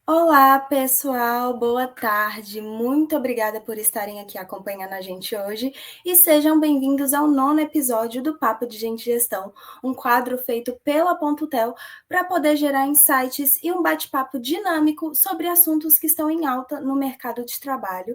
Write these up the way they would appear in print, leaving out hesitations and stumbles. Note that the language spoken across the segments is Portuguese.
Olá, pessoal, boa tarde. Muito obrigada por estarem aqui acompanhando a gente hoje e sejam bem-vindos ao 9º episódio do Papo de Gente Gestão, um quadro feito pela Pontutel para poder gerar insights e um bate-papo dinâmico sobre assuntos que estão em alta no mercado de trabalho.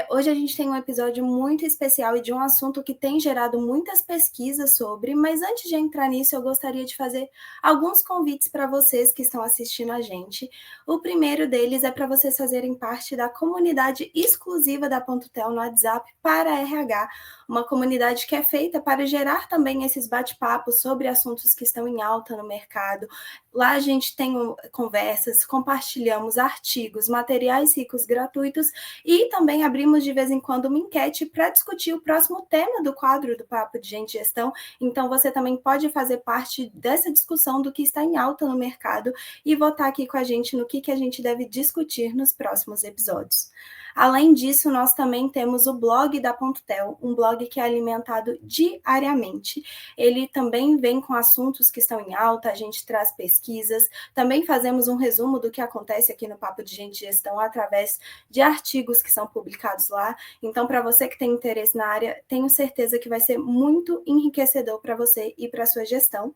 Hoje a gente tem um episódio muito especial e de um assunto que tem gerado muitas pesquisas sobre, mas antes de entrar nisso, eu gostaria de fazer alguns convites para vocês que estão assistindo a gente. O primeiro deles é para vocês fazerem parte da comunidade exclusiva da Pontutel no WhatsApp para RH, uma comunidade que é feita para gerar também esses bate-papos sobre assuntos que estão em alta no mercado. Lá a gente tem conversas, compartilhamos artigos, materiais ricos gratuitos e também abrimos de vez em quando uma enquete para discutir o próximo tema do quadro do Papo de Gente Gestão. Então você também pode fazer parte dessa discussão do que está em alta no mercado e votar aqui com a gente no que a gente deve discutir nos próximos episódios. Além disso, nós também temos o blog da Pontutel, um blog que é alimentado diariamente. Ele também vem com assuntos que estão em alta, a gente traz pesquisas, também fazemos um resumo do que acontece aqui no Papo de Gente Gestão através de artigos que são publicados lá. Então, para você que tem interesse na área, tenho certeza que vai ser muito enriquecedor para você e para a sua gestão.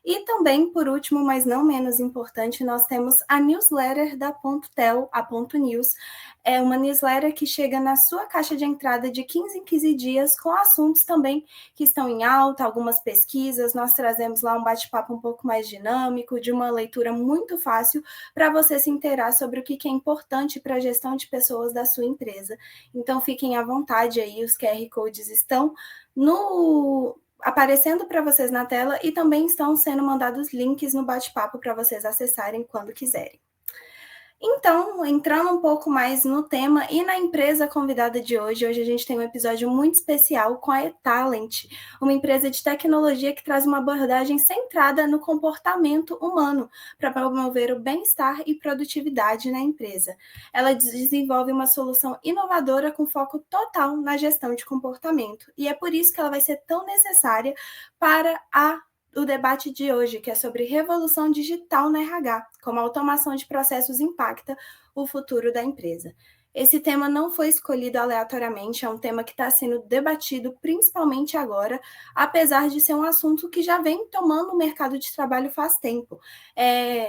E também, por último, mas não menos importante, nós temos a newsletter da Pontutel, a Ponto News. É uma newsletter que chega na sua caixa de entrada de 15 em 15 dias, com assuntos também que estão em alta, algumas pesquisas. Nós trazemos lá um bate-papo um pouco mais dinâmico, de uma leitura muito fácil, para você se inteirar sobre o que é importante para a gestão de pessoas da sua empresa. Então, fiquem à vontade aí, os QR Codes estão aparecendo para vocês na tela e também estão sendo mandados links no bate-papo para vocês acessarem quando quiserem. Então, entrando um pouco mais no tema e na empresa convidada de hoje, a gente tem um episódio muito especial com a eTalent, uma empresa de tecnologia que traz uma abordagem centrada no comportamento humano para promover o bem-estar e produtividade na empresa. Ela desenvolve uma solução inovadora com foco total na gestão de comportamento, e é por isso que ela vai ser tão necessária para o debate de hoje, que é sobre revolução digital na RH, como a automação de processos impacta o futuro da empresa. Esse tema não foi escolhido aleatoriamente, é um tema que está sendo debatido principalmente agora, apesar de ser um assunto que já vem tomando o mercado de trabalho faz tempo.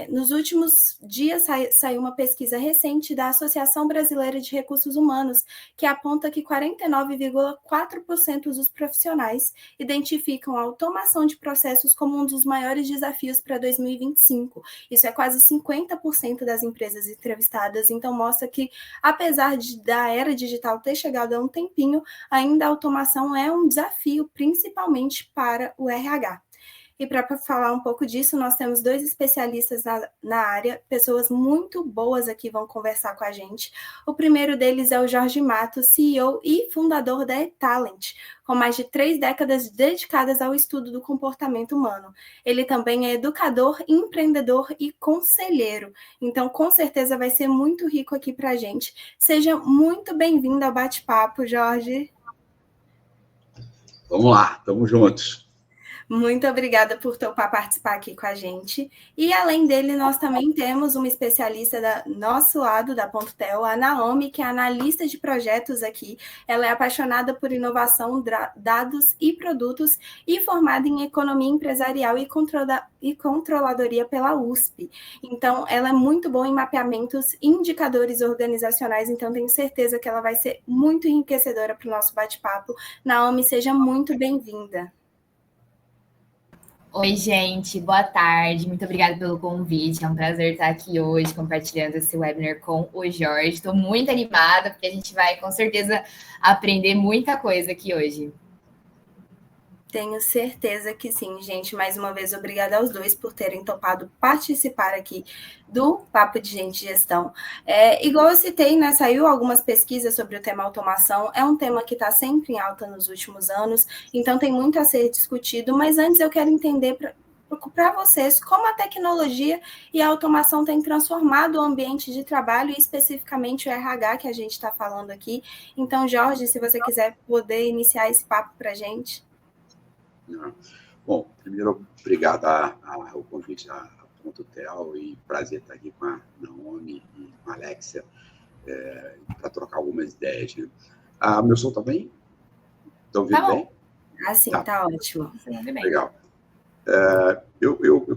Nos últimos dias saiu uma pesquisa recente da Associação Brasileira de Recursos Humanos, que aponta que 49,4% dos profissionais identificam a automação de processos como um dos maiores desafios para 2025. Isso é quase 50% das empresas entrevistadas, então mostra que, apesar da era digital ter chegado há um tempinho, ainda a automação é um desafio, principalmente para o RH. E para falar um pouco disso, nós temos dois especialistas na área, pessoas muito boas aqui vão conversar com a gente. O primeiro deles é o Jorge Matos, CEO e fundador da eTalent, com mais de 3 décadas dedicadas ao estudo do comportamento humano. Ele também é educador, empreendedor e conselheiro. Então, com certeza, vai ser muito rico aqui para a gente. Seja muito bem-vindo ao bate-papo, Jorge. Vamos lá, estamos juntos. Muito obrigada por topar participar aqui com a gente. E além dele, nós também temos uma especialista do nosso lado da Pontutel, a Naomi, que é analista de projetos aqui. Ela é apaixonada por inovação, dados e produtos e formada em economia empresarial e controladoria pela USP. Então, ela é muito boa em mapeamentos e indicadores organizacionais, então tenho certeza que ela vai ser muito enriquecedora para o nosso bate-papo. Naomi, seja muito bem-vinda. Oi, gente, boa tarde. Muito obrigada pelo convite. É um prazer estar aqui hoje compartilhando esse webinar com o Jorge. Estou muito animada porque a gente vai com certeza aprender muita coisa aqui hoje. Tenho certeza que sim, gente. Mais uma vez, obrigada aos dois por terem topado participar aqui do Papo de Gente Gestão. Igual eu citei, né, saiu algumas pesquisas sobre o tema automação. É um tema que está sempre em alta nos últimos anos, então tem muito a ser discutido. Mas antes eu quero entender para vocês como a tecnologia e a automação têm transformado o ambiente de trabalho e especificamente o RH que a gente está falando aqui. Então, Jorge, se você quiser poder iniciar esse papo para a gente. Bom, primeiro, obrigado ao convite da Tel, e prazer estar aqui com a Naomi e com a Alexia para trocar algumas ideias. Né? Meu som está bem? Estão ouvindo bem? Sim, tá ótimo. Legal.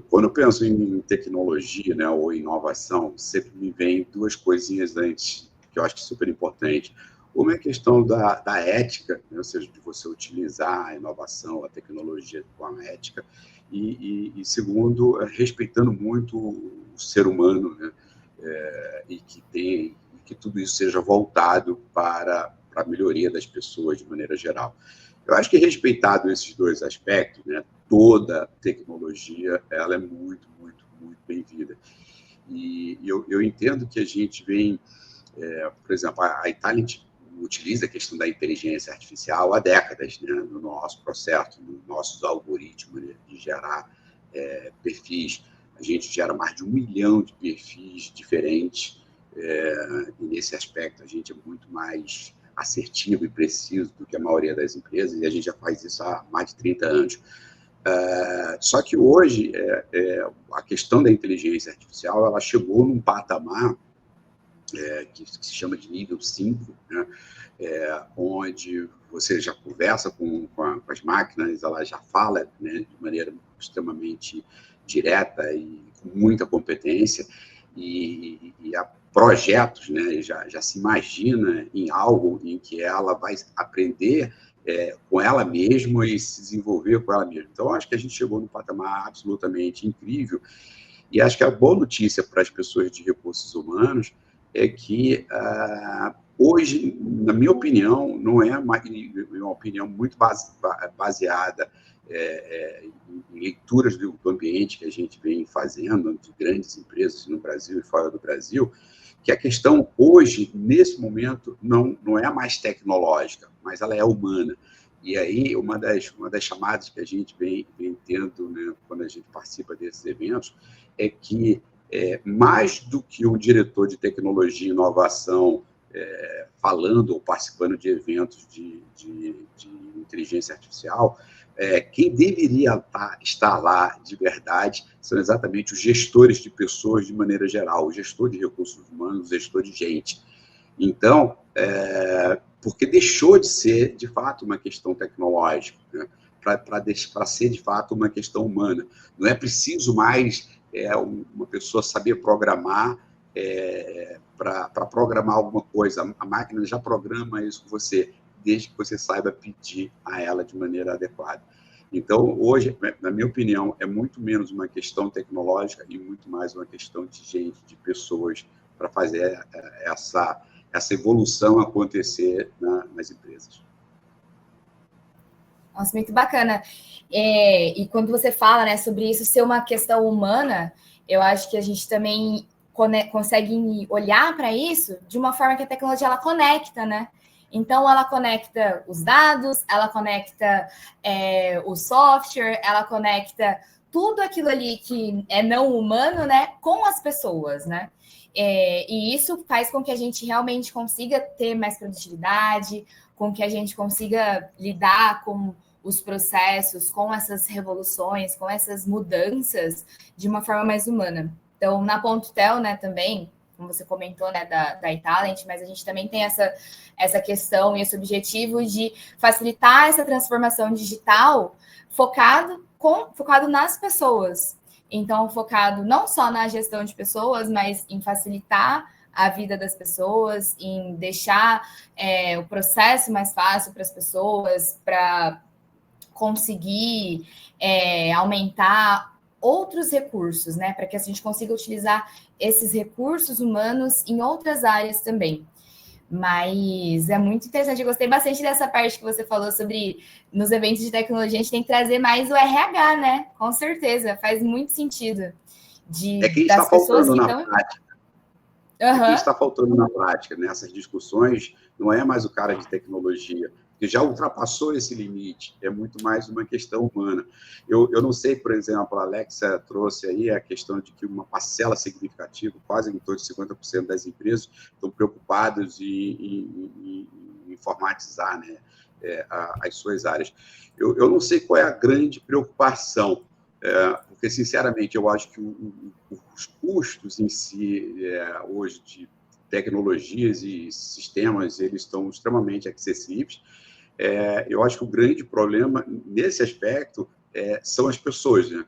Quando eu penso em tecnologia, né, ou inovação, sempre me vem duas coisinhas antes, que eu acho que é super importante. Uma é a questão da ética, né, ou seja, de você utilizar a inovação, a tecnologia com a ética, e segundo, respeitando muito o ser humano, né, e que tudo isso seja voltado para a melhoria das pessoas de maneira geral. Eu acho que respeitado esses dois aspectos, né, toda tecnologia ela é muito, muito, muito bem-vinda. E eu entendo que a gente vem, por exemplo, a Italent utiliza a questão da inteligência artificial há décadas, né, no nosso processo, nos nossos algoritmos, né, de gerar perfis. A gente gera mais de 1 milhão de perfis diferentes, e nesse aspecto a gente é muito mais assertivo e preciso do que a maioria das empresas, e a gente já faz isso há mais de 30 anos. Só que hoje, a questão da inteligência artificial ela chegou num patamar que se chama de nível 5, né? Onde você já conversa com as máquinas, ela já fala, né, de maneira extremamente direta e com muita competência, e há projetos, né, já se imagina em algo em que ela vai aprender com ela mesma e se desenvolver com ela mesma. Então, acho que a gente chegou num patamar absolutamente incrível, e acho que a boa notícia para as pessoas de recursos humanos é que hoje, na minha opinião, não é uma opinião muito baseada em leituras do ambiente que a gente vem fazendo de grandes empresas no Brasil e fora do Brasil, que a questão hoje, nesse momento, não é mais tecnológica, mas ela é humana. E aí, uma das chamadas que a gente vem tendo, né, quando a gente participa desses eventos, é que mais do que um diretor de tecnologia e inovação falando ou participando de eventos de inteligência artificial, quem deveria estar lá de verdade são exatamente os gestores de pessoas de maneira geral, o gestor de recursos humanos, o gestor de gente. Então, porque deixou de ser, de fato, uma questão tecnológica, né, para ser, de fato, uma questão humana. Não é preciso mais uma pessoa saber programar para programar alguma coisa. A máquina já programa isso com você, desde que você saiba pedir a ela de maneira adequada. Então, hoje, na minha opinião, é muito menos uma questão tecnológica e muito mais uma questão de gente, de pessoas, para fazer essa evolução acontecer nas empresas. Nossa, muito bacana. E quando você fala, né, sobre isso ser uma questão humana, eu acho que a gente também consegue olhar para isso de uma forma que a tecnologia ela conecta, né? Então, ela conecta os dados, ela conecta o software, ela conecta tudo aquilo ali que é não humano, né, com as pessoas, né? E isso faz com que a gente realmente consiga ter mais produtividade, com que a gente consiga lidar com os processos, com essas revoluções, com essas mudanças de uma forma mais humana. Então, na Tel, né, também, como você comentou, né, da iTalent, mas a gente também tem essa questão e esse objetivo de facilitar essa transformação digital focado nas pessoas. Então, focado não só na gestão de pessoas, mas em facilitar a vida das pessoas, em deixar o processo mais fácil para as pessoas, para conseguir aumentar outros recursos, né? Para que a gente consiga utilizar esses recursos humanos em outras áreas também. Mas é muito interessante, eu gostei bastante dessa parte que você falou sobre nos eventos de tecnologia, a gente tem que trazer mais o RH, né? Com certeza, faz muito sentido. Das pessoas que estão... É quem está faltando na prática, nessas discussões, não é mais o cara de tecnologia, que já ultrapassou esse limite, é muito mais uma questão humana. Eu não sei, por exemplo, a Alexia trouxe aí a questão de que uma parcela significativa, quase em torno de 50% das empresas, estão preocupadas em informatizar, né, as suas áreas. Eu não sei qual é a grande preocupação, Porque, sinceramente, eu acho que os custos em si, hoje, de tecnologias e sistemas, eles estão extremamente acessíveis. Eu acho que o grande problema nesse aspecto são as pessoas, né?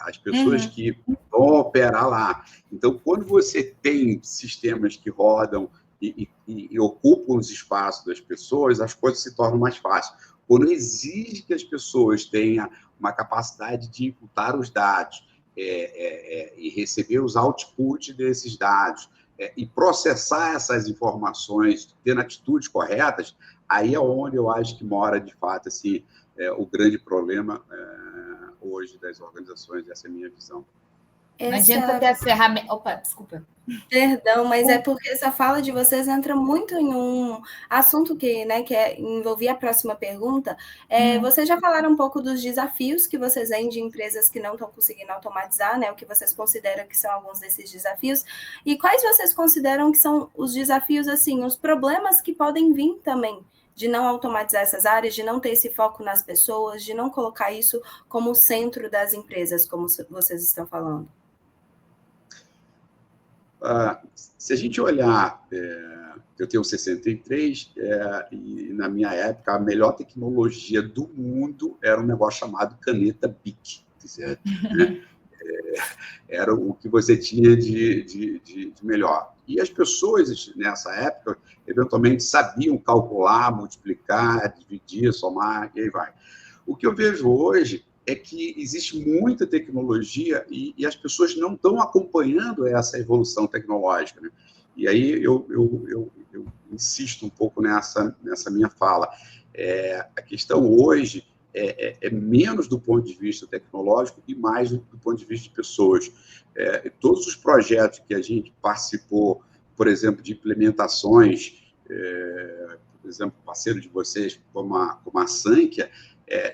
As pessoas que vão operar lá. Então, quando você tem sistemas que rodam e ocupam os espaços das pessoas, as coisas se tornam mais fáceis. Quando exige que as pessoas tenham uma capacidade de imputar os dados e receber os outputs desses dados e processar essas informações, tendo atitudes corretas, aí é onde eu acho que mora, de fato, assim, o grande problema hoje das organizações. Essa é a minha visão. Não adianta ter as ferramentas... Opa, desculpa. Perdão, mas é porque essa fala de vocês entra muito em um assunto que envolvia a próxima pergunta. Vocês já falaram um pouco dos desafios que vocês veem de empresas que não estão conseguindo automatizar, né? O que vocês consideram que são alguns desses desafios. E quais vocês consideram que são os desafios, assim, os problemas que podem vir também de não automatizar essas áreas, de não ter esse foco nas pessoas, de não colocar isso como o centro das empresas, como vocês estão falando? Se a gente olhar, eu tenho 63, e na minha época a melhor tecnologia do mundo era um negócio chamado caneta BIC, né? Era o que você tinha de melhor. E as pessoas, nessa época, eventualmente sabiam calcular, multiplicar, dividir, somar, e aí vai. O que eu vejo hoje é que existe muita tecnologia e as pessoas não estão acompanhando essa evolução tecnológica, né? E aí eu insisto um pouco nessa minha fala. A questão hoje é menos do ponto de vista tecnológico e mais do ponto de vista de pessoas. Todos os projetos que a gente participou, por exemplo, de implementações, por exemplo, parceiro de vocês, como a Sankhya,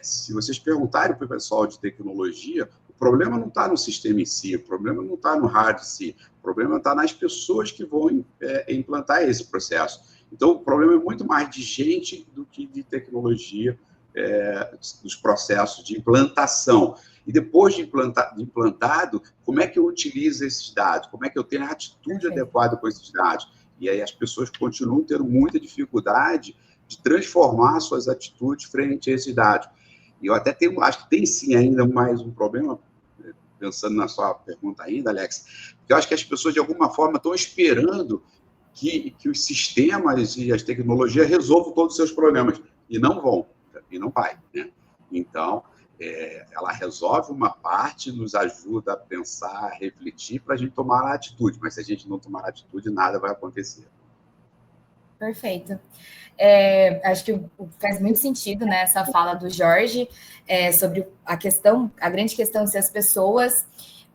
se vocês perguntarem para o pessoal de tecnologia, o problema não está no sistema em si, o problema não está no hardware em si, o problema está nas pessoas que vão implantar esse processo. Então, o problema é muito mais de gente do que de tecnologia, dos processos de implantação. E depois de implantado, como é que eu utilizo esses dados? Como é que eu tenho a atitude adequada com esses dados? E aí as pessoas continuam tendo muita dificuldade de transformar suas atitudes frente a esses dados. E eu até acho que tem sim ainda mais um problema, pensando na sua pergunta ainda, Alex, porque eu acho que as pessoas, de alguma forma, estão esperando que os sistemas e as tecnologias resolvam todos os seus problemas, e não vão, e não vai, né? Então, ela resolve uma parte, nos ajuda a pensar, a refletir, para a gente tomar a atitude, mas se a gente não tomar a atitude, nada vai acontecer. Perfeito. Acho que faz muito sentido, né, essa fala do Jorge sobre a grande questão de ser as pessoas,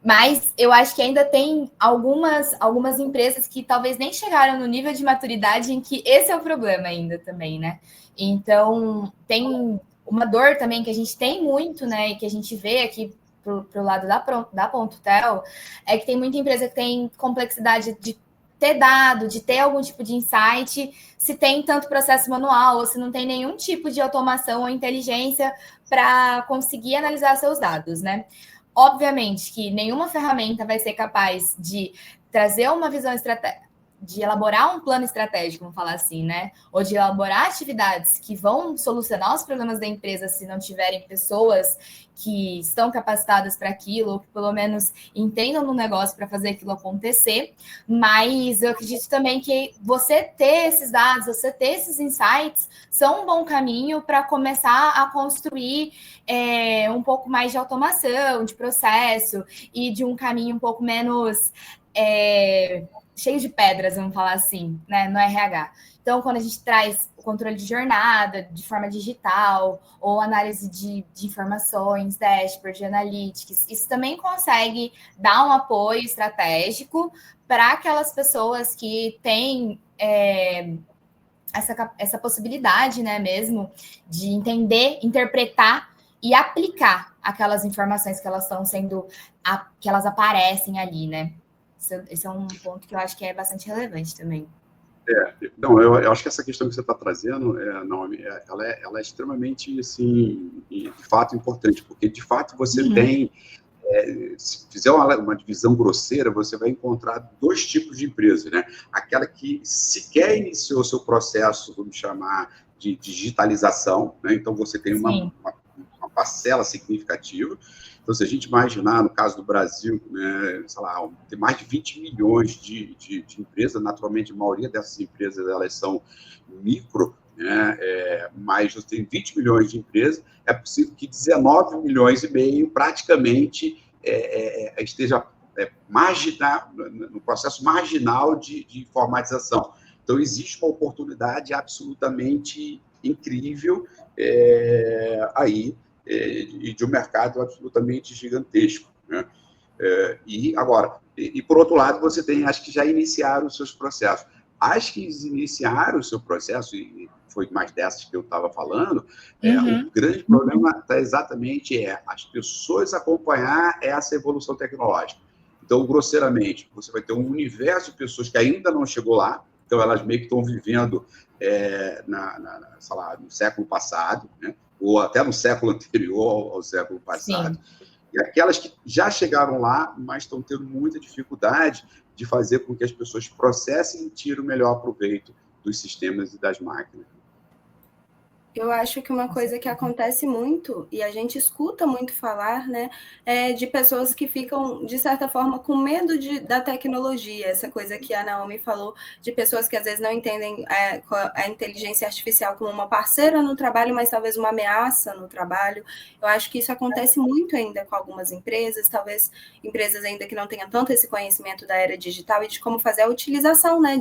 mas eu acho que ainda tem algumas empresas que talvez nem chegaram no nível de maturidade em que esse é o problema ainda também, né? Então, tem uma dor também que a gente tem muito, né, e que a gente vê aqui pro lado da Pontutel, é que tem muita empresa que tem complexidade de ter dado, de ter algum tipo de insight, se tem tanto processo manual, ou se não tem nenhum tipo de automação ou inteligência para conseguir analisar seus dados, né? Obviamente que nenhuma ferramenta vai ser capaz de trazer uma visão estratégica, de elaborar um plano estratégico, vamos falar assim, né? Ou de elaborar atividades que vão solucionar os problemas da empresa se não tiverem pessoas que estão capacitadas para aquilo, ou que pelo menos entendam no negócio para fazer aquilo acontecer. Mas eu acredito também que você ter esses dados, você ter esses insights, são um bom caminho para começar a construir um pouco mais de automação, de processo, e de um caminho um pouco menos cheio de pedras, vamos falar assim, né, no RH. Então, quando a gente traz o controle de jornada de forma digital, ou análise de informações, dashboard, analytics, isso também consegue dar um apoio estratégico para aquelas pessoas que têm essa possibilidade, né, mesmo, de entender, interpretar e aplicar aquelas informações que elas estão sendo, que elas aparecem ali, né? Esse é um ponto que eu acho que é bastante relevante também. Não, eu acho que essa questão que você está trazendo, Naomi, ela é extremamente, assim, de fato importante, porque, de fato, você tem, se fizer uma divisão grosseira, você vai encontrar dois tipos de empresas, né? Aquela que sequer iniciou seu processo, vamos chamar, de digitalização, né? Então, você tem uma parcela significativa. Então, se a gente imaginar, no caso do Brasil, né, sei lá, tem mais de 20 milhões de empresas, naturalmente, a maioria dessas empresas elas são micro, né, mas você tem 20 milhões de empresas, é possível que 19 milhões e meio praticamente esteja no processo marginal de informatização. Então, existe uma oportunidade absolutamente incrível aí, e de um mercado absolutamente gigantesco, né? E agora, por outro lado, você tem as que já iniciaram os seus processos. As que iniciaram o seu processo, e foi mais dessas que eu estava falando, o grande problema está exatamente as pessoas acompanhar essa evolução tecnológica. Então, grosseiramente, você vai ter um universo de pessoas que ainda não chegou lá, então elas meio que estão vivendo sei lá, no século passado, né? Ou até no século anterior ao século passado. Sim. E aquelas que já chegaram lá, mas estão tendo muita dificuldade de fazer com que as pessoas processem e tirem o melhor proveito dos sistemas e das máquinas. Eu acho que uma coisa que acontece muito, e a gente escuta muito falar, né, é de pessoas que ficam, de certa forma, com medo da tecnologia, essa coisa que a Naomi falou, de pessoas que às vezes não entendem a inteligência artificial como uma parceira no trabalho, mas talvez uma ameaça no trabalho. Eu acho que isso acontece muito ainda com algumas empresas, talvez empresas ainda que não tenham tanto esse conhecimento da era digital e de como fazer a utilização, né,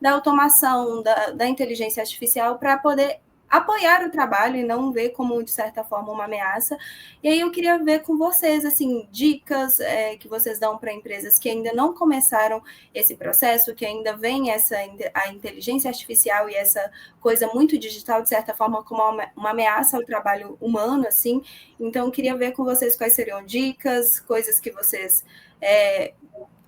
da automação, da inteligência artificial para poder apoiar o trabalho e não ver como, de certa forma, uma ameaça. E aí eu queria ver com vocês, assim, dicas que vocês dão para empresas que ainda não começaram esse processo, que ainda veem a inteligência artificial e essa coisa muito digital, de certa forma, como uma ameaça ao trabalho humano, assim. Então, eu queria ver com vocês quais seriam dicas, coisas que vocês...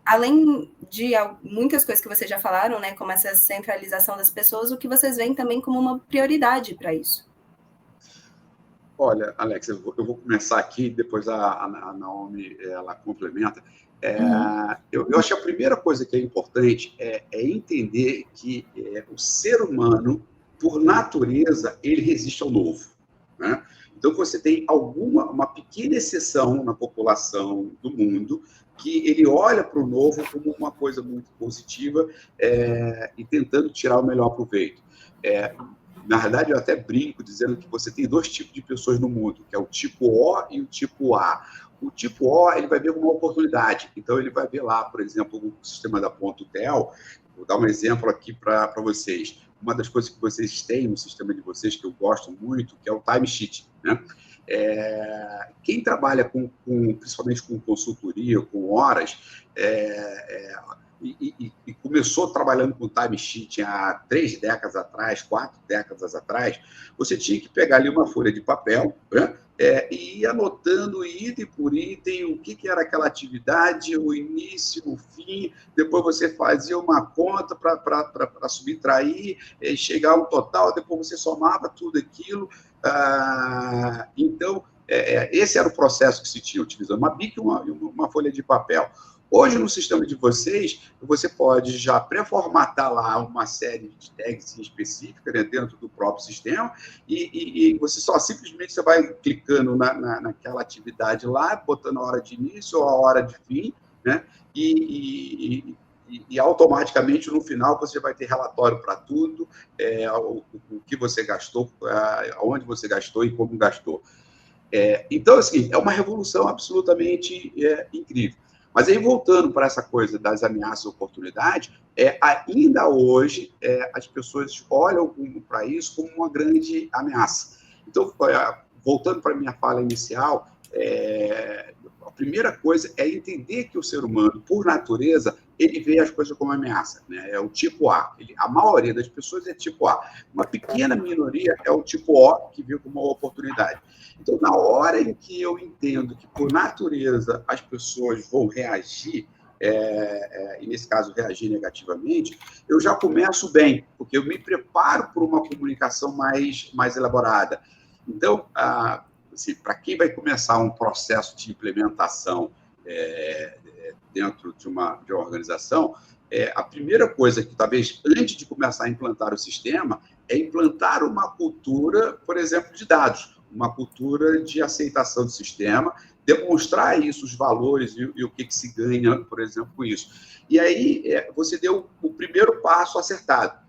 além de muitas coisas que vocês já falaram, né, como essa centralização das pessoas, o que vocês veem também como uma prioridade para isso? Olha, Alex, eu vou começar aqui, depois a Naomi ela complementa. Eu acho que a primeira coisa que é importante é entender que o ser humano, por natureza, ele resiste ao novo, né? Então, você tem uma pequena exceção na população do mundo que ele olha para o novo como uma coisa muito positiva e tentando tirar o melhor proveito. Na verdade, eu até brinco dizendo que você tem dois tipos de pessoas no mundo, que é o tipo O e o tipo A. O tipo O, ele vai ver uma oportunidade. Então, ele vai ver lá, por exemplo, o sistema da Ponto.tel. Vou dar um exemplo aqui para vocês. Uma das coisas que vocês têm no sistema de vocês, que eu gosto muito, que é o timesheet, né? Quem trabalha principalmente com consultoria, com horas, e começou trabalhando com timesheet há 3 décadas atrás, 4 décadas atrás, você tinha que pegar ali uma folha de papel, né? E ir anotando item por item o que era aquela atividade, o início, o fim, depois você fazia uma conta para subtrair, chegar a um total, depois você somava tudo aquilo. Então, esse era o processo que se tinha utilizando uma bic e uma folha de papel. Hoje, no sistema de vocês, você pode já pré-formatar lá uma série de tags específicas, né, dentro do próprio sistema e você simplesmente vai clicando naquela atividade lá, botando a hora de início ou a hora de fim, né, e automaticamente, no final, você vai ter relatório para tudo, o que você gastou, onde você gastou e como gastou. Então, assim, é uma revolução absolutamente incrível. Mas aí, voltando para essa coisa das ameaças e oportunidades, ainda hoje as pessoas olham para isso como uma grande ameaça. Então, voltando para a minha fala inicial, a primeira coisa é entender que o ser humano, por natureza, ele vê as coisas como ameaça, né? É o tipo A. A maioria das pessoas é tipo A. Uma pequena minoria é o tipo O, que vê como uma oportunidade. Então, na hora em que eu entendo que, por natureza, as pessoas vão reagir e nesse caso reagir negativamente, eu já começo bem, porque eu me preparo para uma comunicação mais elaborada. Então, assim, para quem vai começar um processo de implementação dentro de uma organização, a primeira coisa que talvez, antes de começar a implantar o sistema, é implantar uma cultura, por exemplo, de dados, uma cultura de aceitação do sistema, demonstrar isso, os valores e o que se ganha, por exemplo, com isso. E aí você deu o primeiro passo acertado,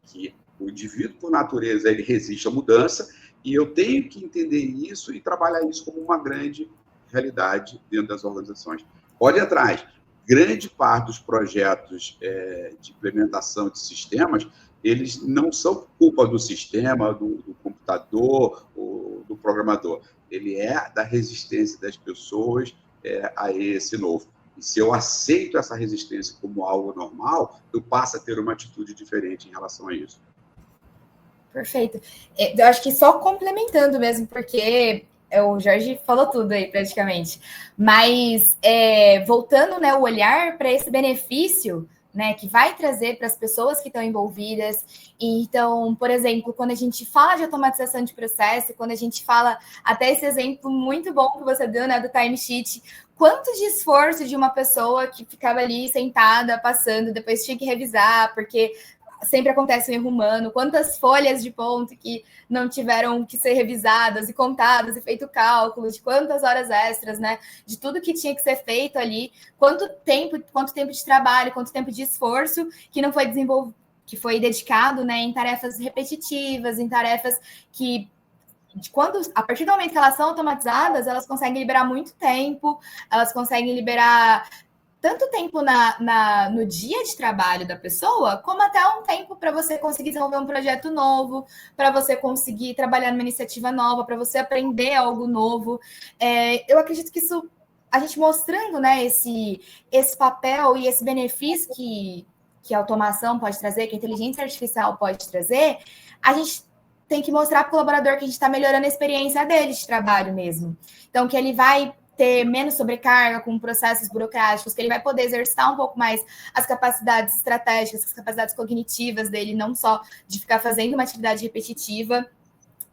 que o indivíduo, por natureza, ele resiste à mudança, e eu tenho que entender isso e trabalhar isso como uma grande realidade dentro das organizações. Pode ir atrás. Grande parte dos projetos de implementação de sistemas, eles não são culpa do sistema, do computador, ou do programador. Ele é da resistência das pessoas a esse novo. E se eu aceito essa resistência como algo normal, eu passo a ter uma atitude diferente em relação a isso. Perfeito. Eu acho que só complementando mesmo, porque o Jorge falou tudo aí praticamente. Mas voltando, né, o olhar para esse benefício, né, que vai trazer para as pessoas que estão envolvidas. Então, por exemplo, quando a gente fala de automatização de processo, quando a gente fala até esse exemplo muito bom que você deu, né, do timesheet, quanto de esforço de uma pessoa que ficava ali sentada, passando, depois tinha que revisar, porque sempre acontece um erro humano, quantas folhas de ponto que não tiveram que ser revisadas e contadas e feito cálculo de quantas horas extras, né? De tudo que tinha que ser feito ali, quanto tempo de trabalho, quanto tempo de esforço que não foi desenvolvido, que foi dedicado, né, em tarefas repetitivas, em tarefas que a partir do momento que elas são automatizadas, elas conseguem liberar muito tempo, elas conseguem liberar tanto tempo no dia de trabalho da pessoa, como até um tempo para você conseguir desenvolver um projeto novo, para você conseguir trabalhar numa iniciativa nova, para você aprender algo novo. Eu acredito que isso, a gente mostrando, né, esse papel e esse benefício que a automação pode trazer, que a inteligência artificial pode trazer, a gente tem que mostrar para o colaborador que a gente está melhorando a experiência dele de trabalho mesmo. Então, que ele vai ter menos sobrecarga com processos burocráticos, que ele vai poder exercitar um pouco mais as capacidades estratégicas, as capacidades cognitivas dele, não só de ficar fazendo uma atividade repetitiva.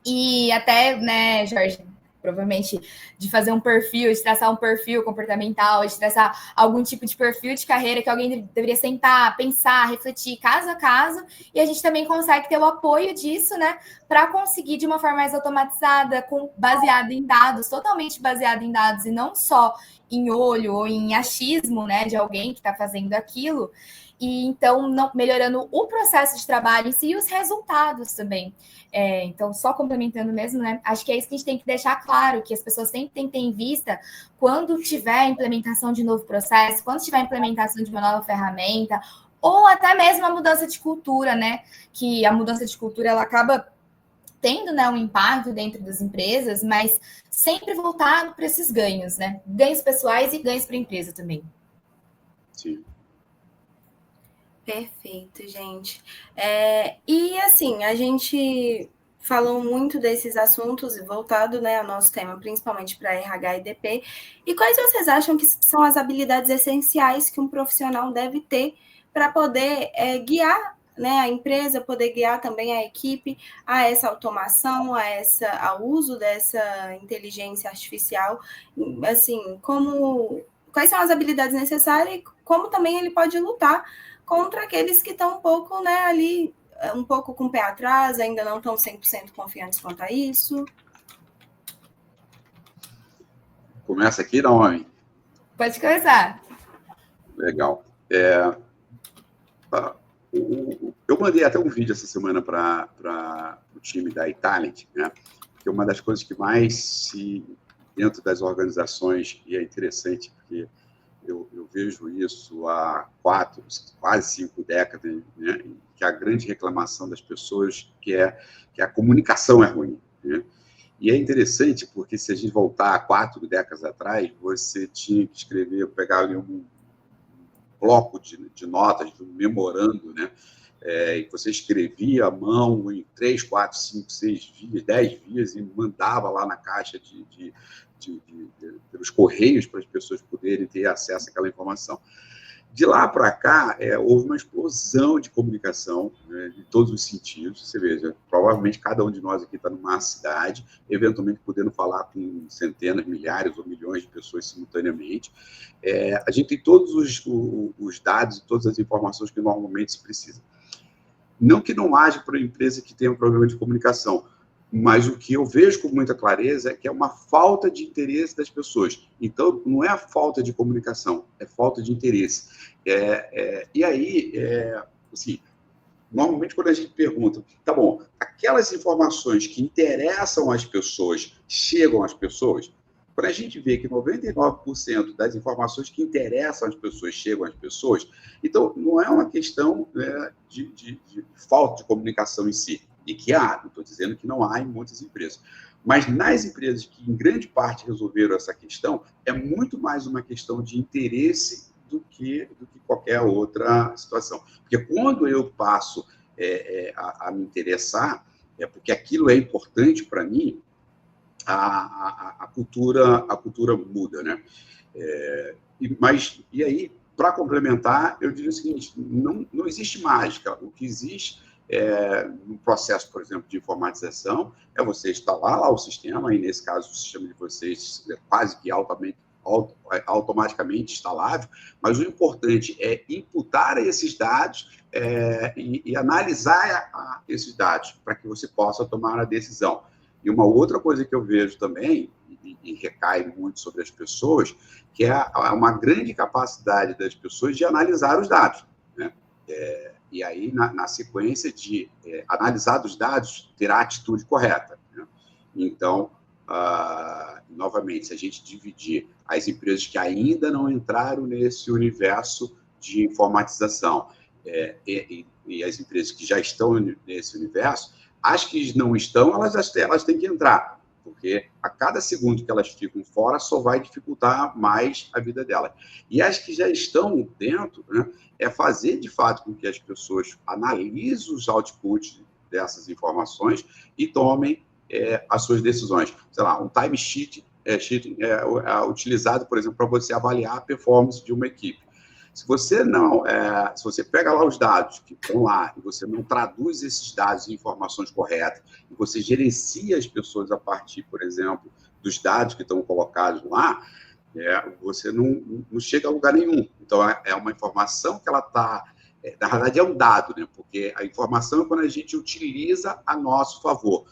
E até, né, Jorge, provavelmente de fazer um perfil, de traçar um perfil comportamental, de traçar algum tipo de perfil de carreira que alguém deveria sentar, pensar, refletir caso a caso, e a gente também consegue ter o apoio disso, né, para conseguir de uma forma mais automatizada, baseada em dados, totalmente baseada em dados, e não só em olho ou em achismo, né, de alguém que está fazendo aquilo, e então melhorando o processo de trabalho em si e os resultados também. Então, só complementando mesmo, né? Acho que é isso que a gente tem que deixar claro, que as pessoas têm que ter em vista quando tiver a implementação de novo processo, quando tiver a implementação de uma nova ferramenta, ou até mesmo a mudança de cultura, né? Que a mudança de cultura, ela acaba tendo, né, um impacto dentro das empresas, mas sempre voltado para esses ganhos, né? Ganhos pessoais e ganhos para a empresa também. Sim. Perfeito, gente. E assim, a gente falou muito desses assuntos voltado, né, ao nosso tema, principalmente para RH e DP. E quais vocês acham que são as habilidades essenciais que um profissional deve ter para poder guiar, né, a empresa, poder guiar também a equipe a essa automação, ao uso dessa inteligência artificial? Assim, quais são as habilidades necessárias e como também ele pode lutar contra aqueles que estão um pouco, né, ali, um pouco com o pé atrás, ainda não estão 100% confiantes quanto a isso. Começa aqui, Naomi? Pode começar. Legal. Eu mandei até um vídeo essa semana para o time da iTalent, né? Que é uma das coisas que mais dentro das organizações, e é interessante porque eu vejo isso há quase 5 décadas, né? Que a grande reclamação das pessoas que a comunicação é ruim, né? E é interessante porque se a gente voltar a 4 décadas atrás, você tinha que escrever, pegar ali um bloco de notas, de um memorando, né? E você escrevia à mão em 3, 4, 5, 6 vias, 10 vias e mandava lá na caixa pelos correios para as pessoas poderem ter acesso àquela informação. De lá para cá, houve uma explosão de comunicação, né, de todos os sentidos. Você veja, provavelmente cada um de nós aqui está numa cidade, eventualmente podendo falar com centenas, milhares ou milhões de pessoas simultaneamente. A gente tem todos os dados e todas as informações que normalmente se precisa. Não que não haja para a empresa que tenha um problema de comunicação, mas o que eu vejo com muita clareza é que é uma falta de interesse das pessoas. Então, não é a falta de comunicação, é falta de interesse. E aí, assim, normalmente quando a gente pergunta, tá bom, aquelas informações que interessam às pessoas chegam às pessoas? Quando a gente vê que 99% das informações que interessam às pessoas chegam às pessoas, então não é uma questão, né, de falta de comunicação em si. E que há, não estou dizendo que não há em muitas empresas. Mas nas empresas que, em grande parte, resolveram essa questão, é muito mais uma questão de interesse do que qualquer outra situação. Porque quando eu passo a me interessar, porque aquilo é importante para mim, a cultura muda, né? E aí, para complementar, eu diria o seguinte, não existe mágica. O que existe no processo, por exemplo, de informatização, é você instalar lá o sistema, e nesse caso o sistema de vocês é quase que automaticamente instalável, mas o importante é imputar esses dados e analisar esses dados para que você possa tomar a decisão. E uma outra coisa que eu vejo também, e recai muito sobre as pessoas, que é uma grande capacidade das pessoas de analisar os dados, né? E aí, na sequência de analisar os dados, ter a atitude correta, né? Então, novamente, se a gente dividir as empresas que ainda não entraram nesse universo de informatização e as empresas que já estão nesse universo, as que não estão, elas têm que entrar, porque a cada segundo que elas ficam fora só vai dificultar mais a vida delas. E as que já estão dentro, né, é fazer, de fato, com que as pessoas analisem os outputs dessas informações e tomem as suas decisões. Sei lá, um time sheet é utilizado, por exemplo, para você avaliar a performance de uma equipe. Se você pega lá os dados que estão lá e você não traduz esses dados em informações corretas, e você gerencia as pessoas a partir, por exemplo, dos dados que estão colocados lá, você não chega a lugar nenhum. Então, é uma informação que ela está... na verdade, é um dado, né? Porque a informação é quando a gente utiliza a nosso favor.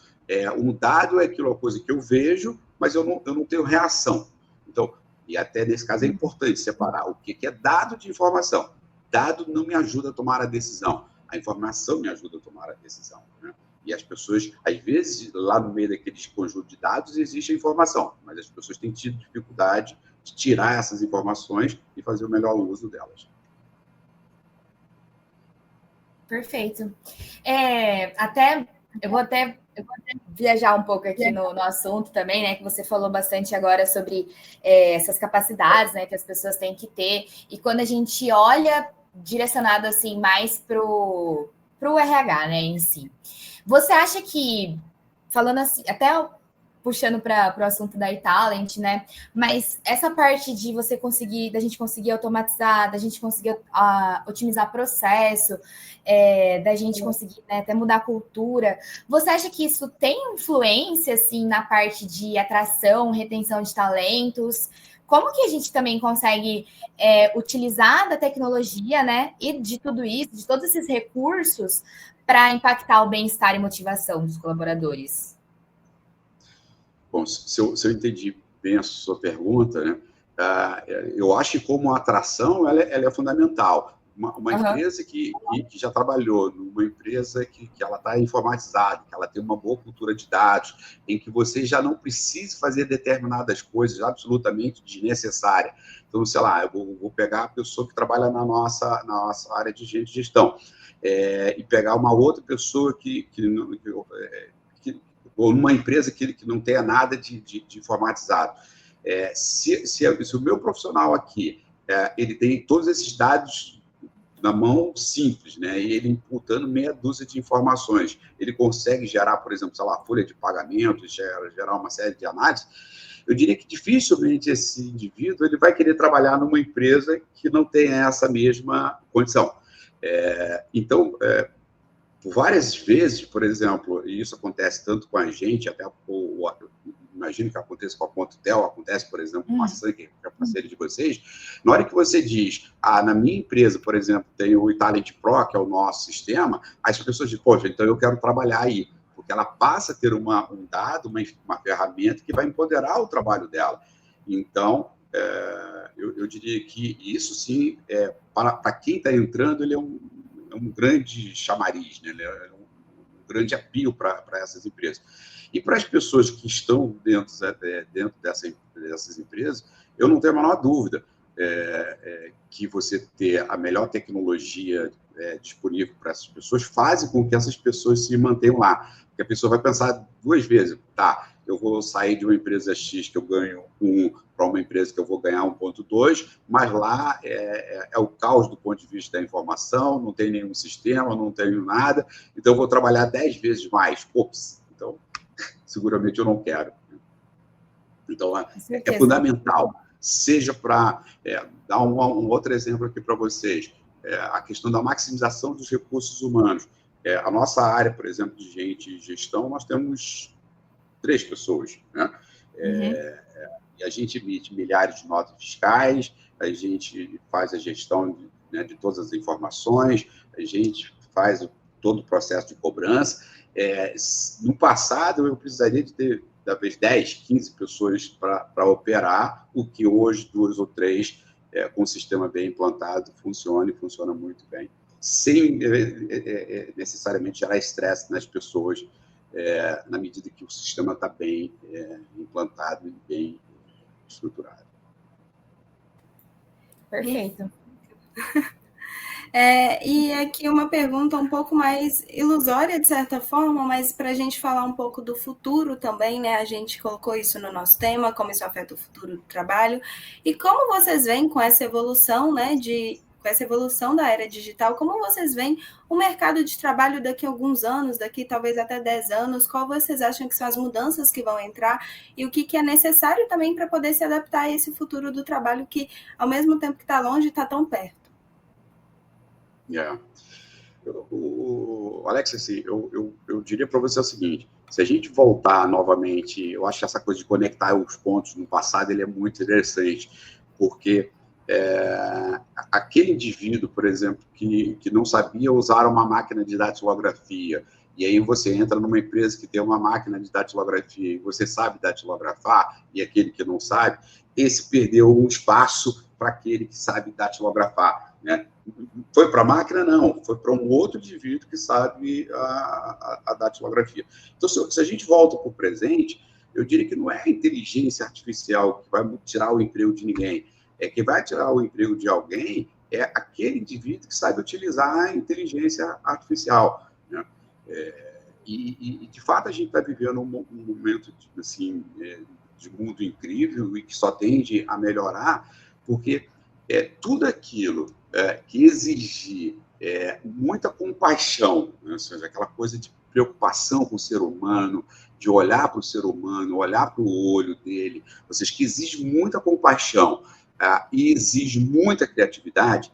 Um dado é aquilo, uma coisa que eu vejo, mas eu não tenho reação. Então, e até nesse caso é importante separar o que é dado de informação. Dado não me ajuda a tomar a decisão. A informação me ajuda a tomar a decisão, né? E as pessoas, às vezes, lá no meio daqueles conjuntos de dados, existe a informação, mas as pessoas têm tido dificuldade de tirar essas informações e fazer o melhor uso delas. Perfeito. Eu vou até viajar um pouco aqui no assunto também, né? Que você falou bastante agora sobre essas capacidades, né? Que as pessoas têm que ter. E quando a gente olha direcionado assim mais pro RH, né? Em si, você acha que, falando assim, até puxando para o assunto da iTalent, né? Mas essa parte de você conseguir, da gente conseguir automatizar, da gente conseguir otimizar processo, da gente conseguir, né, até mudar a cultura, você acha que isso tem influência, assim, na parte de atração, retenção de talentos? Como que a gente também consegue utilizar da tecnologia, né, e de tudo isso, de todos esses recursos, para impactar o bem-estar e motivação dos colaboradores? Bom, se eu entendi bem a sua pergunta, né, eu acho que como atração ela é fundamental. Uma empresa que já trabalhou numa empresa que ela está informatizada, que ela tem uma boa cultura de dados, em que você já não precisa fazer determinadas coisas absolutamente desnecessárias. Então, sei lá, eu vou pegar a pessoa que trabalha na nossa área de gestão e pegar uma outra pessoa ou numa empresa que não tenha nada de informatizado. Se o meu profissional aqui ele tem todos esses dados na mão simples, né? E ele imputando meia dúzia de informações. Ele consegue gerar, por exemplo, sei lá, folha de pagamento, gerar uma série de análises. Eu diria que dificilmente esse indivíduo ele vai querer trabalhar numa empresa que não tenha essa mesma condição. Então, por várias vezes, por exemplo, e isso acontece tanto com a gente, até imagino que aconteça com a Pontotel, acontece, por exemplo, com a Sun, que é parceira de vocês, na hora que você diz, na minha empresa, por exemplo, tem o Talent Pro, que é o nosso sistema, as pessoas dizem, poxa, então eu quero trabalhar aí, porque ela passa a ter um dado, uma ferramenta que vai empoderar o trabalho dela. Então, eu diria que isso sim, para quem está entrando, ele é um grande chamariz, né? Ele é um grande apelo para essas empresas. E para as pessoas que estão dentro dessas empresas, eu não tenho a menor dúvida que você ter a melhor tecnologia disponível para essas pessoas faz com que essas pessoas se mantenham lá. Porque a pessoa vai pensar duas vezes, tá, eu vou sair de uma empresa X que eu ganho 1 para uma empresa que eu vou ganhar 1,2, mas lá é o caos do ponto de vista da informação, não tem nenhum sistema, não tenho nada, então eu vou trabalhar 10 vezes mais. Ops, então seguramente eu não quero. Então é fundamental, seja para dar um outro exemplo aqui para vocês, a questão da maximização dos recursos humanos. A nossa área, por exemplo, de gente e gestão, nós temos 3 pessoas, né? E a gente emite milhares de notas fiscais, a gente faz a gestão de todas as informações, a gente faz todo o processo de cobrança. No passado, eu precisaria de ter, talvez, 10, 15 pessoas para operar, o que hoje 2 ou 3, com o sistema bem implantado, funciona e funciona muito bem, sem necessariamente gerar estresse nas pessoas, na medida que o sistema está bem implantado e bem estruturado. Perfeito. E aqui uma pergunta um pouco mais ilusória, de certa forma, mas para a gente falar um pouco do futuro também, né? A gente colocou isso no nosso tema, como isso afeta o futuro do trabalho. E como vocês veem com essa evolução, né, com essa evolução da era digital, como vocês veem o mercado de trabalho daqui a alguns anos, daqui talvez até 10 anos, qual vocês acham que são as mudanças que vão entrar e o que é necessário também para poder se adaptar a esse futuro do trabalho que, ao mesmo tempo que está longe, está tão perto? Alex, assim, eu diria para você o seguinte, se a gente voltar novamente, eu acho que essa coisa de conectar os pontos no passado, ele é muito interessante, porque aquele indivíduo, por exemplo, que não sabia usar uma máquina de datilografia, e aí você entra numa empresa que tem uma máquina de datilografia e você sabe datilografar, e aquele que não sabe, esse perdeu um espaço para aquele que sabe datilografar, né? Foi para a máquina? Não, foi para um outro indivíduo que sabe a datilografia. Então, se a gente volta para o presente, eu diria que não é a inteligência artificial que vai tirar o emprego de ninguém. Que vai tirar o emprego de alguém é aquele indivíduo que sabe utilizar a inteligência artificial, né? E de fato, a gente está vivendo um momento de mundo incrível e que só tende a melhorar, porque tudo aquilo que exigir muita compaixão, né? Ou seja, aquela coisa de preocupação com o ser humano, de olhar para o ser humano, olhar para o olho dele, ou seja, que exige muita compaixão, e exige muita criatividade,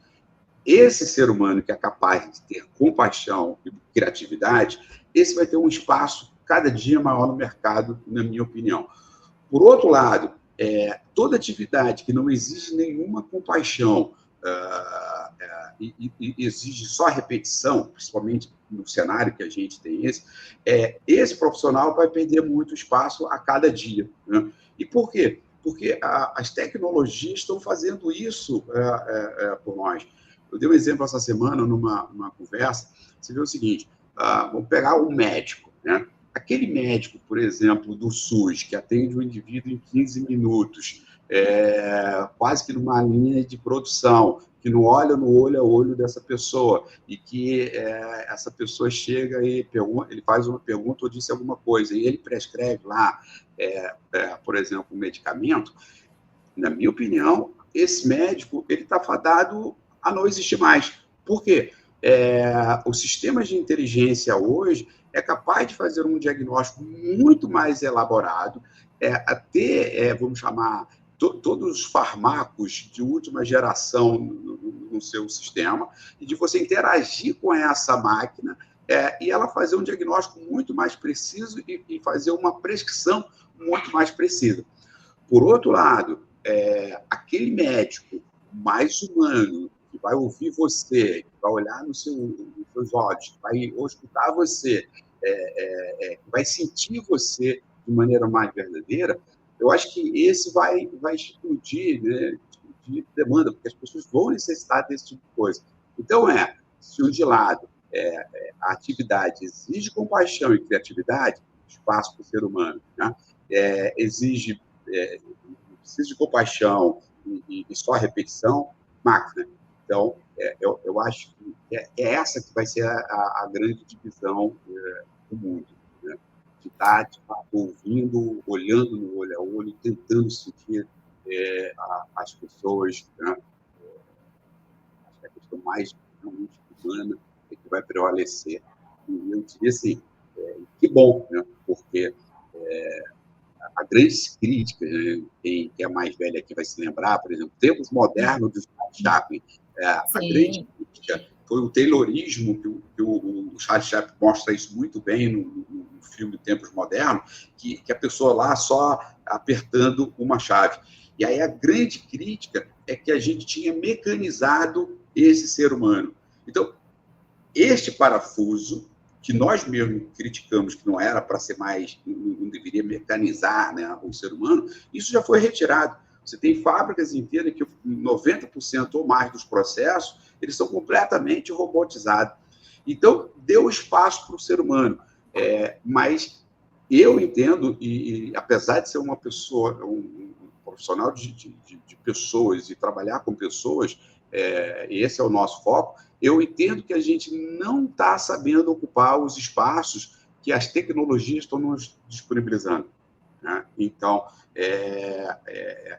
esse ser humano que é capaz de ter compaixão e criatividade, esse vai ter um espaço cada dia maior no mercado, na minha opinião. Por outro lado, toda atividade que não exige nenhuma compaixão e exige só repetição, principalmente no cenário que a gente tem esse profissional vai perder muito espaço a cada dia, né? E por quê? Porque as tecnologias estão fazendo isso por nós. Eu dei um exemplo essa semana numa conversa. Você vê o seguinte, vamos pegar um médico, né? Aquele médico, por exemplo, do SUS, que atende um indivíduo em 15 minutos, quase que numa linha de produção, que não olha no olho a olho dessa pessoa, e que essa pessoa chega e ele faz uma pergunta ou disse alguma coisa, e ele prescreve lá, por exemplo, um medicamento. Na minha opinião, esse médico ele está fadado a não existir mais, Por quê? Os sistemas de inteligência hoje é capaz de fazer um diagnóstico muito mais elaborado, vamos chamar, todos os fármacos de última geração no seu sistema, e de você interagir com essa máquina e ela fazer um diagnóstico muito mais preciso e fazer uma prescrição muito mais precisa. Por outro lado, aquele médico mais humano, que vai ouvir você, que vai olhar nos seus olhos, que vai escutar você, que vai sentir você de maneira mais verdadeira, eu acho que esse vai explodir, né, de demanda, porque as pessoas vão necessitar desse tipo de coisa. Então, se de lado a atividade exige compaixão e criatividade, espaço para o ser humano, né, exige precisa de compaixão e só repetição, máquina. Então, eu acho que é essa que vai ser a grande divisão do mundo, né? De estar ouvindo, olhando no olho a olho, tentando sentir as pessoas, né? Acho que a questão mais realmente humana é que vai prevalecer. E eu diria assim, que bom, né? Porque a grandes críticas, né? Quem é mais velho aqui vai se lembrar, por exemplo, tempos modernos do Charles Chaplin. A grande crítica foi o taylorismo, que o Charles Chaplin mostra isso muito bem no filme Tempos Modernos, que a pessoa lá só apertando uma chave. E aí a grande crítica é que a gente tinha mecanizado esse ser humano. Então, este parafuso, que nós mesmos criticamos que não era para ser mais, não deveria mecanizar, né, o ser humano, isso já foi retirado. Você tem fábricas inteiras que 90% ou mais dos processos, eles são completamente robotizados. Então, deu espaço para o ser humano. Mas eu entendo, e apesar de ser uma pessoa, um profissional de pessoas e trabalhar com pessoas, esse é o nosso foco, eu entendo que a gente não está sabendo ocupar os espaços que as tecnologias estão nos disponibilizando, né? Então,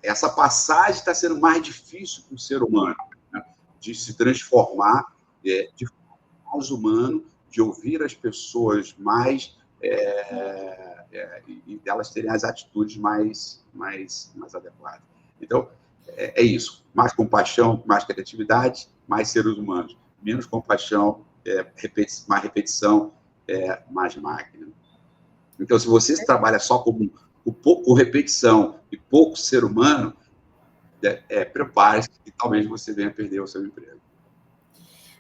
essa passagem está sendo mais difícil para o ser humano, né? De se transformar de forma mais humano, de ouvir as pessoas mais e delas terem as atitudes mais adequadas. Então, é isso. Mais compaixão, mais criatividade, mais seres humanos. Menos compaixão, mais repetição, mais máquina. Então, se você trabalha só com repetição e pouco ser humano, prepare-se que talvez você venha perder o seu emprego.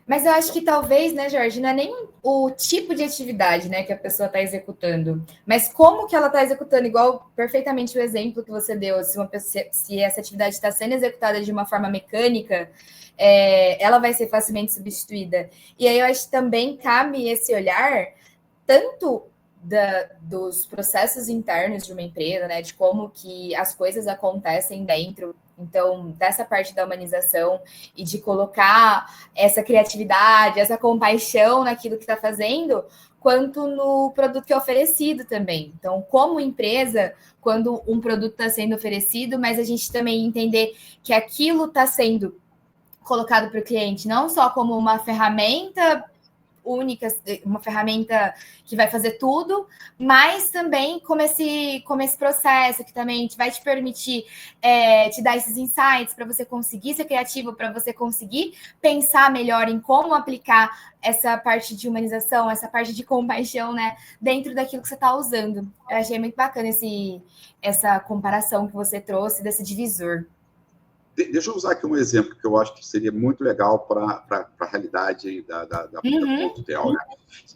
Mas eu acho que talvez, né, Jorge, não é nem o tipo de atividade, né, que a pessoa está executando, mas como que ela está executando, igual perfeitamente o exemplo que você deu, se essa atividade está sendo executada de uma forma mecânica, ela vai ser facilmente substituída. E aí eu acho que também cabe esse olhar, tanto dos processos internos de uma empresa, né, de como que as coisas acontecem dentro. Então, dessa parte da humanização e de colocar essa criatividade, essa compaixão naquilo que está fazendo, quanto no produto que é oferecido também. Então, como empresa, quando um produto está sendo oferecido, mas a gente também entender que aquilo está sendo colocado para o cliente não só como uma ferramenta única, uma ferramenta que vai fazer tudo, mas também como esse processo que também vai te permitir te dar esses insights para você conseguir ser criativo, para você conseguir pensar melhor em como aplicar essa parte de humanização, essa parte de compaixão, né, dentro daquilo que você está usando. Eu achei muito bacana essa comparação que você trouxe desse divisor. Deixa eu usar aqui um exemplo que eu acho que seria muito legal para a realidade da Ponto Tel, né?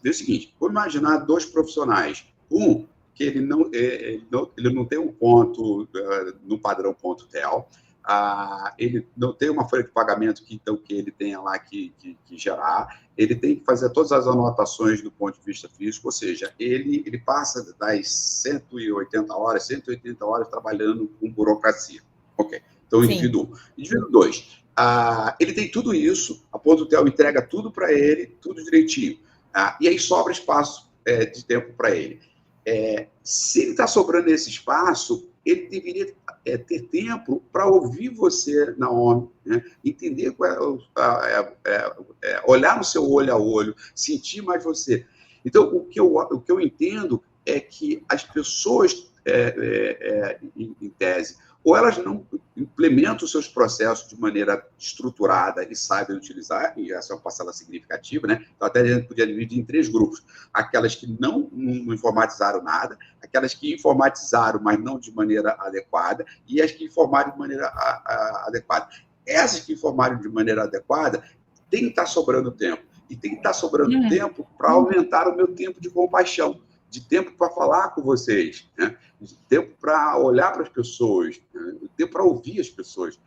É o seguinte, vou imaginar dois profissionais. Um, que ele não tem um ponto no padrão Ponto Tel, ele não tem uma folha de pagamento que ele tenha lá que gerar, ele tem que fazer todas as anotações do ponto de vista físico, ou seja, ele passa das 180 horas trabalhando com burocracia. Ok. Então, indivíduo 1. Indivíduo 2, ele tem tudo isso, a Ponto Tel entrega tudo para ele, tudo direitinho. E aí sobra espaço de tempo para ele. Se ele está sobrando esse espaço, ele deveria ter tempo para ouvir você na OMI, né? Entender olhar no seu olho a olho, sentir mais você. Então, o que eu entendo é que as pessoas, em tese, ou elas não implementam os seus processos de maneira estruturada e sabem utilizar, e essa é uma parcela significativa, né? Então, até a gente podia dividir em 3 grupos. Aquelas que não informatizaram nada, aquelas que informatizaram, mas não de maneira adequada, e as que informaram de maneira adequada. Essas que informaram de maneira adequada tem que estar sobrando tempo. E tem que estar sobrando tempo para aumentar o meu tempo de compaixão, de tempo para falar com vocês, né? De tempo para olhar para as pessoas, né? De tempo para ouvir as pessoas.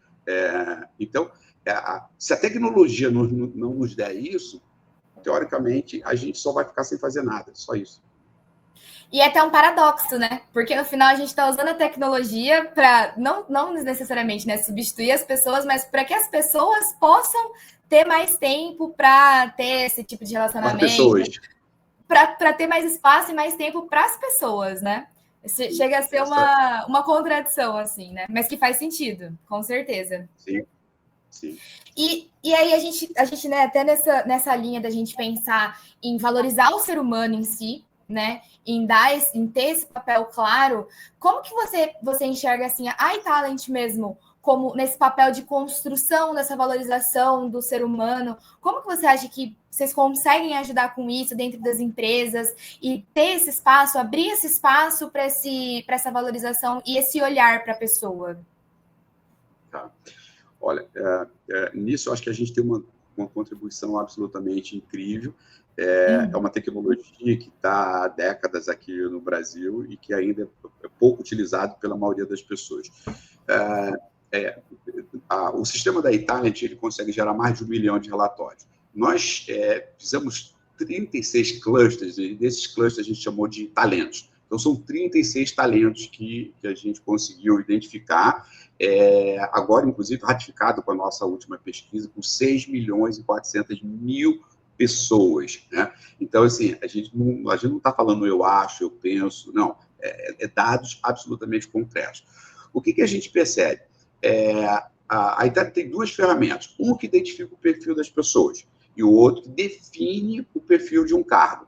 Então, se a tecnologia não nos der isso, teoricamente, a gente só vai ficar sem fazer nada, só isso. E é até um paradoxo, né? Porque no final a gente está usando a tecnologia para não necessariamente, né, substituir as pessoas, mas para que as pessoas possam ter mais tempo para ter esse tipo de relacionamento, para ter mais espaço e mais tempo para as pessoas, né? Chega a ser uma contradição, assim, né? Mas que faz sentido, com certeza. Sim, sim. E aí a gente, né, até nessa linha da gente pensar em valorizar o ser humano em si, né, em ter esse papel claro, como que você enxerga assim a iTalent mesmo, como nesse papel de construção dessa valorização do ser humano? Como que você acha que vocês conseguem ajudar com isso dentro das empresas e ter esse espaço, abrir esse espaço para essa valorização e esse olhar para a pessoa? Tá. Olha, nisso eu acho que a gente tem uma contribuição absolutamente incrível. É uma tecnologia que está há décadas aqui no Brasil e que ainda é pouco utilizado pela maioria das pessoas. O sistema da iTalent, ele consegue gerar mais de 1 milhão de relatórios. Nós fizemos 36 clusters, e desses clusters a gente chamou de talentos. Então, são 36 talentos que a gente conseguiu identificar, agora, inclusive, ratificado com a nossa última pesquisa, com 6 milhões e 400 mil pessoas, né? Então, assim, a gente não está falando eu acho, eu penso, não. Dados absolutamente concretos. O que a gente percebe? A Italent tem 2 ferramentas. Um que identifica o perfil das pessoas e o outro que define o perfil de um cargo.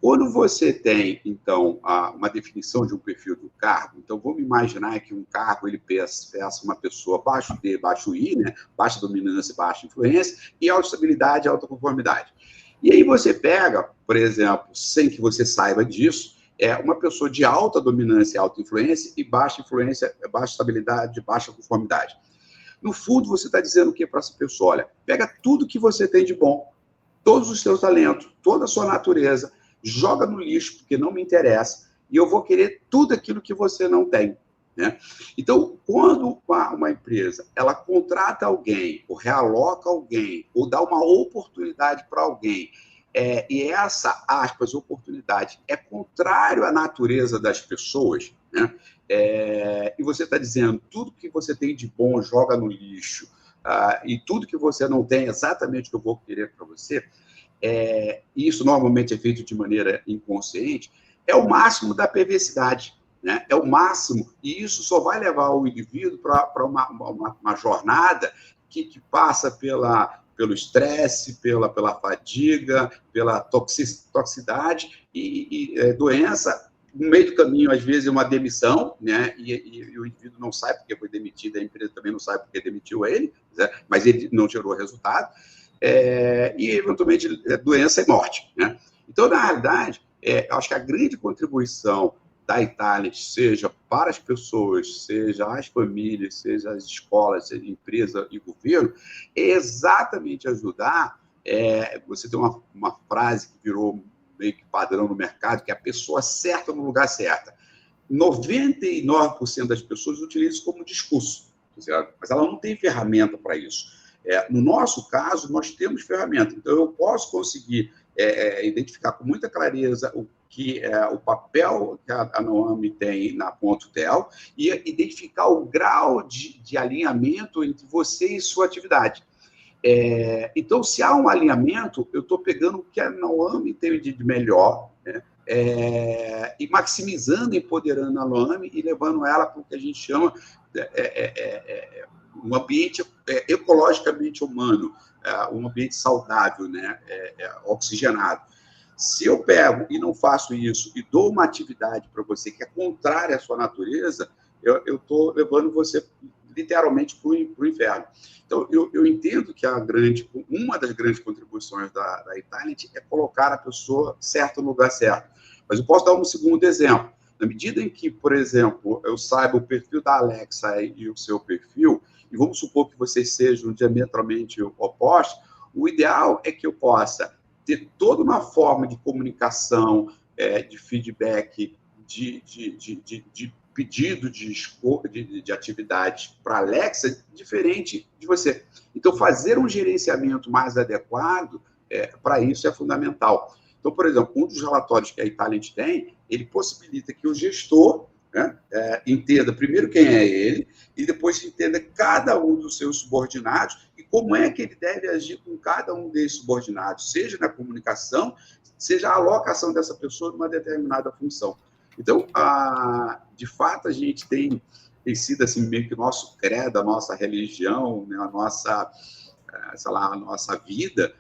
Quando você tem, então, uma definição de um perfil do cargo, então vamos imaginar que um cargo ele peça uma pessoa baixo D, baixo I, né? Baixa dominância, baixa influência, e alta estabilidade, alta conformidade. E aí você pega, por exemplo, sem que você saiba disso, uma pessoa de alta dominância e alta influência e baixa influência, baixa estabilidade, baixa conformidade. No fundo, você está dizendo o que para essa pessoa? Olha, pega tudo que você tem de bom, todos os seus talentos, toda a sua natureza, joga no lixo, porque não me interessa, e eu vou querer tudo aquilo que você não tem, né? Então, quando uma empresa ela contrata alguém, ou realoca alguém, ou dá uma oportunidade para alguém, e essa, aspas, oportunidade é contrário à natureza das pessoas, né? E você está dizendo, tudo que você tem de bom, joga no lixo, e tudo que você não tem, exatamente o que eu vou querer para você, isso normalmente é feito de maneira inconsciente, é o máximo da perversidade, né? É o máximo, e isso só vai levar o indivíduo para uma jornada que passa pelo estresse, pela fadiga, pela toxicidade e doença. No meio do caminho, às vezes, é uma demissão, né? E o indivíduo não sabe porque foi demitido, a empresa também não sabe porque demitiu ele, né? Mas ele não gerou resultado. E, eventualmente, doença e morte, né? Então, na realidade, eu acho que a grande contribuição da iTalent, seja para as pessoas, seja as famílias, seja as escolas, seja empresa e governo, é exatamente ajudar. Você tem uma frase que virou meio que padrão no mercado, que é a pessoa certa no lugar certo. 99% das pessoas utilizam isso como discurso, certo? Mas ela não tem ferramenta para isso. No nosso caso, nós temos ferramenta. Então, eu posso conseguir identificar com muita clareza o que é o papel que a Noami tem na Ponto.tel e identificar o grau de alinhamento entre você e sua atividade. Então, se há um alinhamento, eu estou pegando o que a Noami tem de melhor, né? e maximizando, empoderando a Luame e levando ela para o que a gente chama um ambiente ecologicamente humano, um ambiente saudável, né? Oxigenado. Se eu pego e não faço isso e dou uma atividade para você que é contrária à sua natureza, eu estou levando você literalmente para o inferno. Então, eu entendo que uma das grandes contribuições da iTalent é colocar a pessoa certa no lugar certo. Mas eu posso dar um segundo exemplo. Na medida em que, por exemplo, eu saiba o perfil da Alexa e o seu perfil, e vamos supor que vocês sejam diametralmente opostos, o ideal é que eu possa ter toda uma forma de comunicação, de feedback, de pedido de atividades para a Alexa diferente de você. Então, fazer um gerenciamento mais adequado para isso é fundamental. Então, por exemplo, um dos relatórios que a iTalent tem, ele possibilita que o gestor, né, entenda primeiro quem é ele e depois entenda cada um dos seus subordinados e como é que ele deve agir com cada um desses subordinados, seja na comunicação, seja a alocação dessa pessoa numa determinada função. Então, de fato, a gente tem sido assim, meio que o nosso credo, a nossa religião, né, a nossa vida,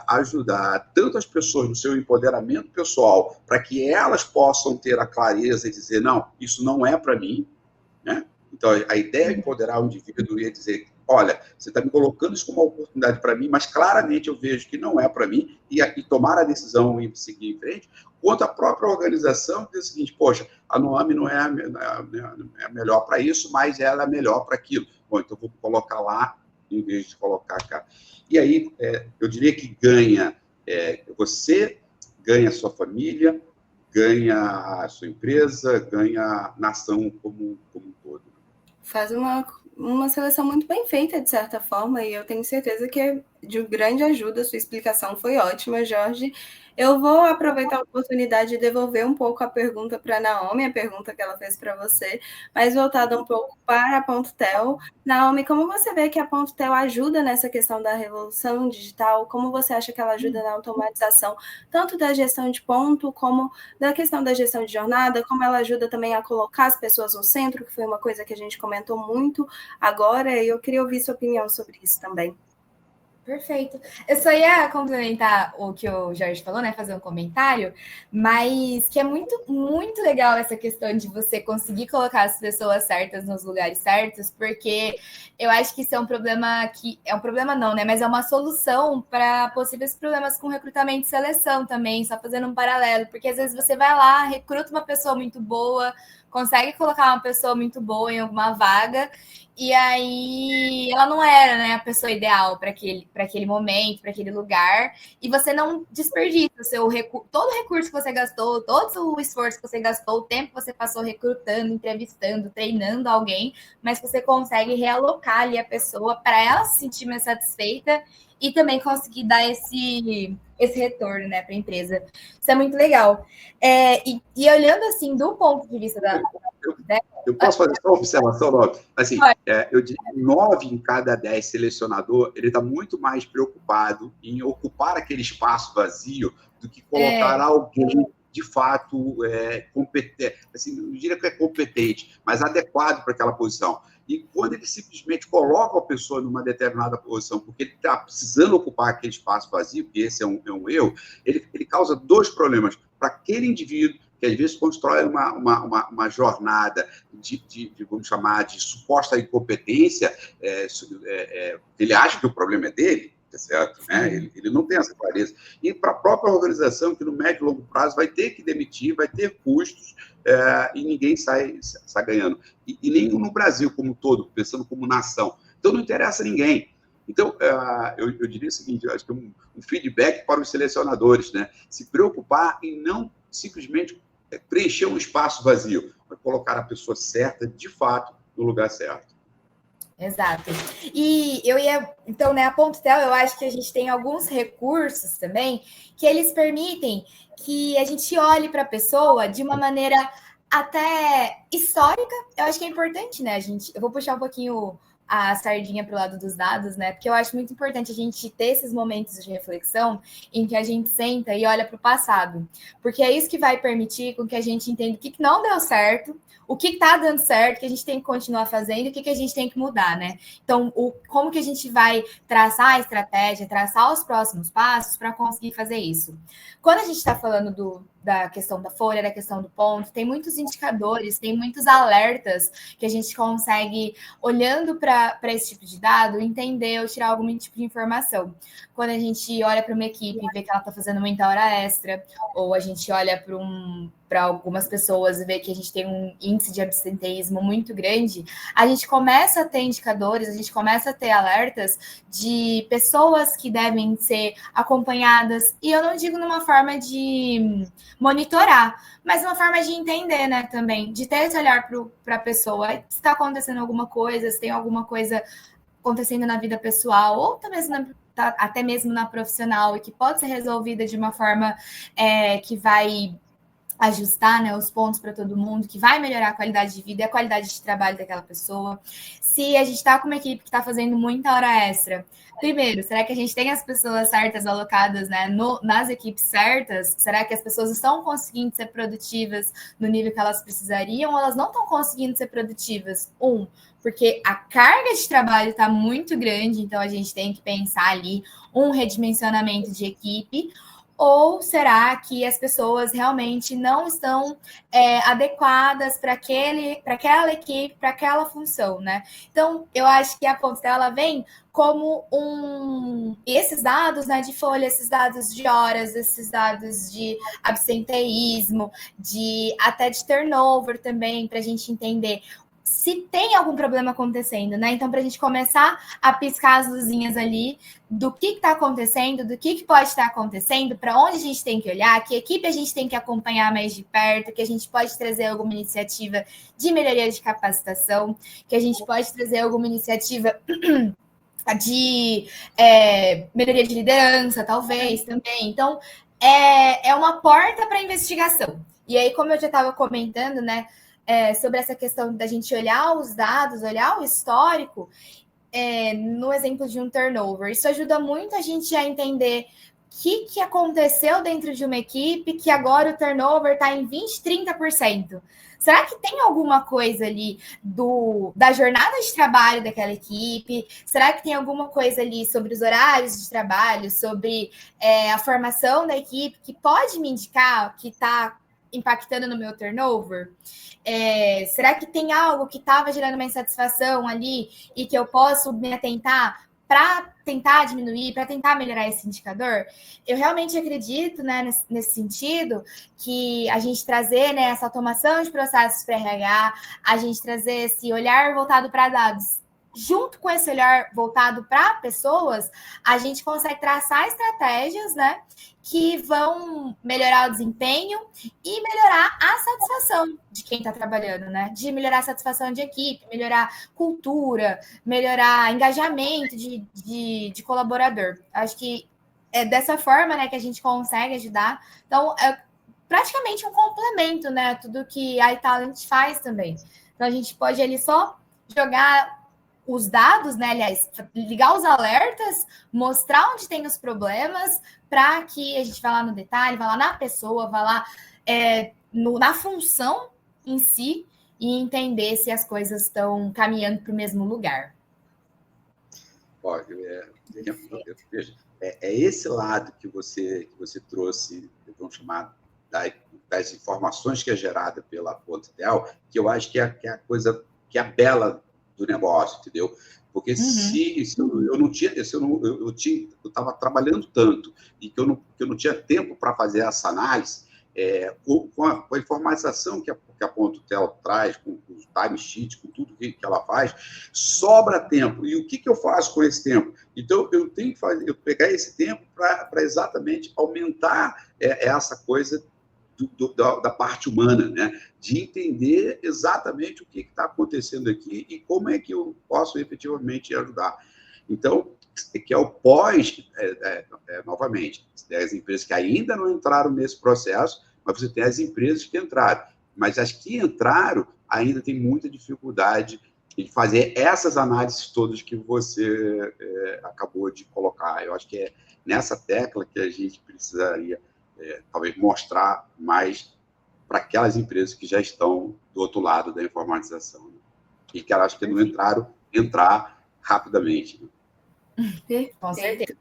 ajudar tanto as pessoas no seu empoderamento pessoal, para que elas possam ter a clareza e dizer, não, isso não é para mim, né? Então, a ideia é empoderar o indivíduo e dizer, olha, você está me colocando isso como uma oportunidade para mim, mas claramente eu vejo que não é para mim, e tomar a decisão e seguir em frente, quanto a própria organização diz o seguinte, poxa, a Noami não é a melhor para isso, mas ela é melhor para aquilo. Bom, então vou colocar lá em vez de colocar cá. E aí, eu diria que ganha você, ganha a sua família, ganha a sua empresa, ganha a nação como um todo. Faz uma seleção muito bem feita, de certa forma, e eu tenho certeza que é de grande ajuda. A sua explicação foi ótima, Jorge. Eu vou aproveitar a oportunidade de devolver um pouco a pergunta para a Naomi, a pergunta que ela fez para você, mas voltada um pouco para a Ponto.tel. Naomi, como você vê que a Ponto.tel ajuda nessa questão da revolução digital? Como você acha que ela ajuda na automatização, tanto da gestão de ponto, como da questão da gestão de jornada, como ela ajuda também a colocar as pessoas no centro, que foi uma coisa que a gente comentou muito agora, e eu queria ouvir sua opinião sobre isso também. Perfeito. Eu só ia complementar o que o Jorge falou, né? Fazer um comentário, mas que é muito, muito legal essa questão de você conseguir colocar as pessoas certas nos lugares certos, porque eu acho que isso é um problema não, né? Mas é uma solução para possíveis problemas com recrutamento e seleção também, só fazendo um paralelo, porque às vezes você vai lá, recruta uma pessoa muito boa, consegue colocar uma pessoa muito boa em alguma vaga, e aí ela não era, né, a pessoa ideal para aquele momento, para aquele lugar, e você não desperdiça todo o recurso que você gastou, todo o esforço que você gastou, o tempo que você passou recrutando, entrevistando, treinando alguém, mas você consegue realocar ali a pessoa para ela se sentir mais satisfeita e também conseguir dar esse retorno, né, para a empresa. Isso é muito legal. E olhando assim do ponto de vista da... Eu posso fazer só uma observação, Nove? Assim, eu diria que 9 em cada 10 selecionador, ele está muito mais preocupado em ocupar aquele espaço vazio do que colocar alguém de fato competente, assim, não diria que é competente, mas adequado para aquela posição. E quando ele simplesmente coloca a pessoa numa determinada posição, porque ele está precisando ocupar aquele espaço vazio, que esse é um erro, ele causa 2 problemas para aquele indivíduo, que às vezes constrói uma jornada vamos chamar, de suposta incompetência, ele acha que o problema é dele, tá certo? Né? Ele não tem essa clareza. E para a própria organização, que no médio e longo prazo vai ter que demitir, vai ter custos, e ninguém sai ganhando. E nem no Brasil como um todo, pensando como nação. Então, não interessa a ninguém. Então, eu diria o seguinte, eu acho que um feedback para os selecionadores, né? Se preocupar em não simplesmente preencher um espaço vazio, mas colocar a pessoa certa, de fato, no lugar certo. Exato. E então, né, a Ponto.tel, eu acho que a gente tem alguns recursos também que eles permitem que a gente olhe para a pessoa de uma maneira até histórica. Eu acho que é importante, né, eu vou puxar um pouquinho a sardinha para o lado dos dados, né? Porque eu acho muito importante a gente ter esses momentos de reflexão em que a gente senta e olha para o passado. Porque é isso que vai permitir com que a gente entenda o que não deu certo, o que está dando certo, que a gente tem que continuar fazendo e o que a gente tem que mudar, né? Então, como que a gente vai traçar a estratégia, traçar os próximos passos para conseguir fazer isso. Quando a gente está falando da questão da folha, da questão do ponto, tem muitos indicadores, tem muitos alertas que a gente consegue, olhando para esse tipo de dado, entender ou tirar algum tipo de informação. Quando a gente olha para uma equipe e vê que ela está fazendo muita hora extra, ou a gente olha para algumas pessoas e vê que a gente tem um índice de absenteísmo muito grande, a gente começa a ter indicadores, a gente começa a ter alertas de pessoas que devem ser acompanhadas, e eu não digo numa forma de monitorar, mas uma forma de entender, né, também, de ter esse olhar para a pessoa, se está acontecendo alguma coisa, se tem alguma coisa acontecendo na vida pessoal, ou até mesmo na profissional, e que pode ser resolvida de uma forma que vai ajustar, né, os pontos para todo mundo, que vai melhorar a qualidade de vida e a qualidade de trabalho daquela pessoa. Se a gente está com uma equipe que está fazendo muita hora extra, primeiro, será que a gente tem as pessoas certas alocadas, né, nas equipes certas? Será que as pessoas estão conseguindo ser produtivas no nível que elas precisariam, ou elas não estão conseguindo ser produtivas? Porque a carga de trabalho está muito grande, então a gente tem que pensar ali um redimensionamento de equipe. Ou será que as pessoas realmente não estão adequadas para aquela equipe, para aquela função, né? Então, eu acho que a Ponto ela vem como esses dados, né, de folha, esses dados de horas, esses dados de absenteísmo, até de turnover também, para a gente entender se tem algum problema acontecendo, né? Então, para a gente começar a piscar as luzinhas ali do que está acontecendo, do que pode estar acontecendo, para onde a gente tem que olhar, que equipe a gente tem que acompanhar mais de perto, que a gente pode trazer alguma iniciativa de melhoria de capacitação, que a gente pode trazer alguma iniciativa de melhoria de liderança, talvez, também. Então, é uma porta para investigação. E aí, como eu já estava comentando, né, sobre essa questão da gente olhar os dados, olhar o histórico, no exemplo de um turnover. Isso ajuda muito a gente a entender o que aconteceu dentro de uma equipe que agora o turnover está em 20%, 30%. Será que tem alguma coisa ali da jornada de trabalho daquela equipe? Será que tem alguma coisa ali sobre os horários de trabalho, sobre a formação da equipe, que pode me indicar que está impactando no meu turnover? Será que tem algo que estava gerando uma insatisfação ali e que eu posso me atentar para tentar diminuir, para tentar melhorar esse indicador? Eu realmente acredito, né, nesse sentido, que a gente trazer, né, essa automação de processos para RH, a gente trazer esse olhar voltado para dados, junto com esse olhar voltado para pessoas, a gente consegue traçar estratégias, né, que vão melhorar o desempenho e melhorar a satisfação de quem está trabalhando, né? De melhorar a satisfação de equipe, melhorar cultura, melhorar engajamento de colaborador. Acho que é dessa forma, né, que a gente consegue ajudar. Então, é praticamente um complemento, né? Tudo que a iTalent faz também. Então, a gente pode ali só jogar os dados, né? Aliás, ligar os alertas, mostrar onde tem os problemas, para que a gente vá lá no detalhe, vá lá na pessoa, vá lá na função em si e entender se as coisas estão caminhando para o mesmo lugar. Veja, esse lado que você trouxe, vamos chamar, das informações que é gerada pela Ponto Ideal, que eu acho que é a coisa que é bela do negócio, entendeu? Porque se eu não tinha, eu estava trabalhando tanto e que eu não tinha tempo para fazer essa análise, com a informação que a Ponto Tel traz, com os timesheets, com tudo que ela faz, sobra tempo. E o que eu faço com esse tempo? Então, eu tenho que pegar esse tempo para exatamente aumentar essa coisa da parte humana, né? De entender exatamente o que está acontecendo aqui e como é que eu posso efetivamente ajudar. Então, que é o pós, novamente, tem as empresas que ainda não entraram nesse processo, mas você tem as empresas que entraram. Mas as que entraram ainda têm muita dificuldade e fazer essas análises todas que você acabou de colocar. Eu acho que é nessa tecla que a gente precisaria, talvez, mostrar mais para aquelas empresas que já estão do outro lado da informatização, né? E que elas que não entrar rapidamente. Perfeito. Com certeza.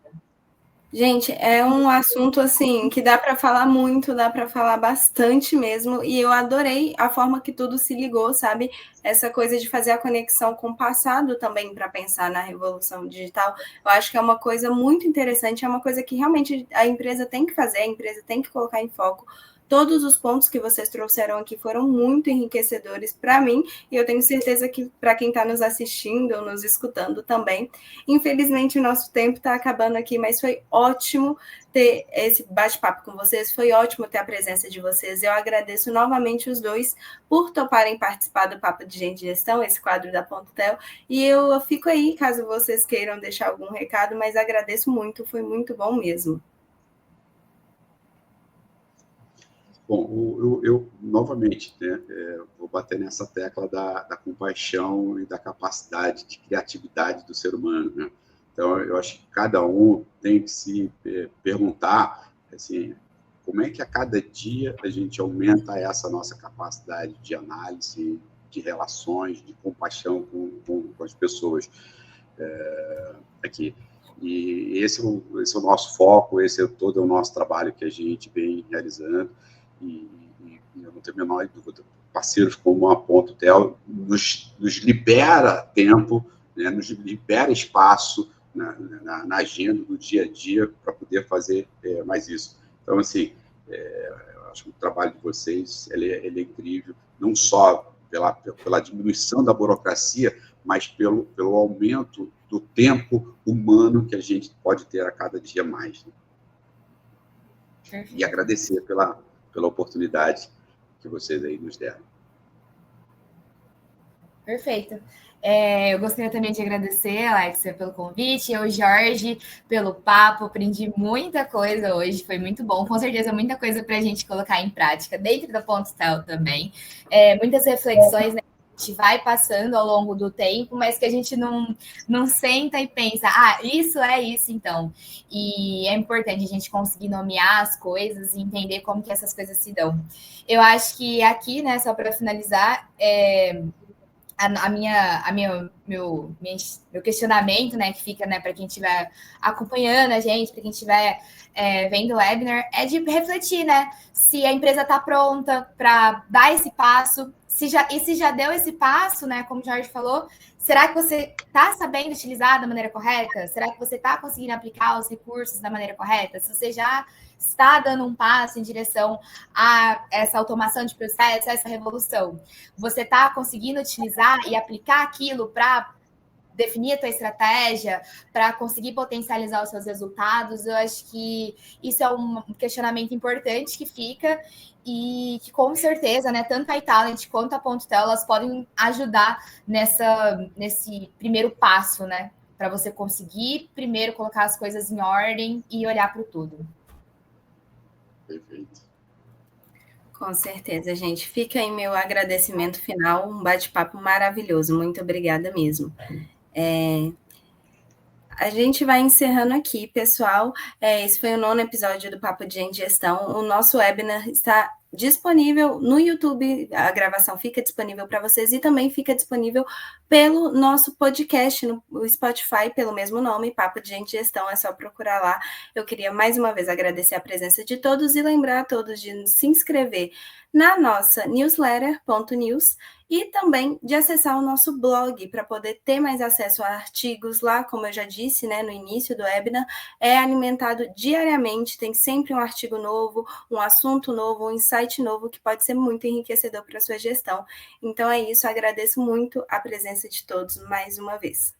Gente, é um assunto assim que dá para falar muito, dá para falar bastante mesmo, e eu adorei a forma que tudo se ligou, sabe? Essa coisa de fazer a conexão com o passado também para pensar na revolução digital. Eu acho que é uma coisa muito interessante, é uma coisa que realmente a empresa tem que fazer, a empresa tem que colocar em foco. Todos os pontos que vocês trouxeram aqui foram muito enriquecedores para mim, e eu tenho certeza que para quem está nos assistindo ou nos escutando também. Infelizmente, o nosso tempo está acabando aqui, mas foi ótimo ter esse bate-papo com vocês, foi ótimo ter a presença de vocês. Eu agradeço novamente os dois por toparem participar do Papo de Gente de Gestão, esse quadro da Pontel, e eu fico aí, caso vocês queiram deixar algum recado, mas agradeço muito, foi muito bom mesmo. Bom, eu novamente, né, vou bater nessa tecla da compaixão e da capacidade de criatividade do ser humano, né? Então, eu acho que cada um tem que se perguntar, assim, como é que a cada dia a gente aumenta essa nossa capacidade de análise, de relações, de compaixão com as pessoas aqui. E esse é o nosso foco, esse é todo o nosso trabalho que a gente vem realizando. E eu não tenho a menor dúvida, parceiros como a Pontel nos libera tempo, né, nos libera espaço na agenda do dia a dia para poder fazer mais isso. Então, assim, eu acho que o trabalho de vocês ele é incrível, não só pela diminuição da burocracia, mas pelo aumento do tempo humano que a gente pode ter a cada dia mais, né? E agradecer pela oportunidade que vocês aí nos deram. Perfeito. Eu gostaria também de agradecer, Alexia, pelo convite, eu, Jorge, pelo papo, aprendi muita coisa hoje, foi muito bom, com certeza muita coisa para a gente colocar em prática, dentro da Pontel também, muitas reflexões, né, que a gente vai passando ao longo do tempo, mas que a gente não senta e pensa, isso é isso então, e é importante a gente conseguir nomear as coisas e entender como que essas coisas se dão. Eu acho que aqui, né, só para finalizar, meu questionamento, né, que fica, né, para quem estiver acompanhando a gente, para quem estiver vendo o webinar, é de refletir, né, se a empresa está pronta para dar esse passo, se já deu esse passo, né, como o Jorge falou, será que você está sabendo utilizar da maneira correta? Será que você está conseguindo aplicar os recursos da maneira correta? Se você já está dando um passo em direção a essa automação de processos, essa revolução, você está conseguindo utilizar e aplicar aquilo para definir a tua estratégia, para conseguir potencializar os seus resultados? Eu acho que isso é um questionamento importante que fica e que, com certeza, né, tanto a iTalent quanto a Pontel, elas podem ajudar nesse primeiro passo, né, para você conseguir primeiro colocar as coisas em ordem e olhar para o todo. Perfeito. Com certeza, gente. Fica aí meu agradecimento final, um bate-papo maravilhoso. Muito obrigada mesmo. A gente vai encerrando aqui, pessoal. Esse foi o 9º episódio do Papo de Gente Gestão. O nosso webinar está disponível no YouTube, a gravação fica disponível para vocês e também fica disponível pelo nosso podcast no Spotify, pelo mesmo nome, Papo de Gente Gestão, é só procurar lá. Eu queria mais uma vez agradecer a presença de todos e lembrar a todos de se inscrever na nossa newsletter.news e também de acessar o nosso blog para poder ter mais acesso a artigos lá, como eu já disse, né, no início do webinar, é alimentado diariamente, tem sempre um artigo novo, um assunto novo, um insight novo que pode ser muito enriquecedor para a sua gestão. Então é isso, agradeço muito a presença de todos mais uma vez.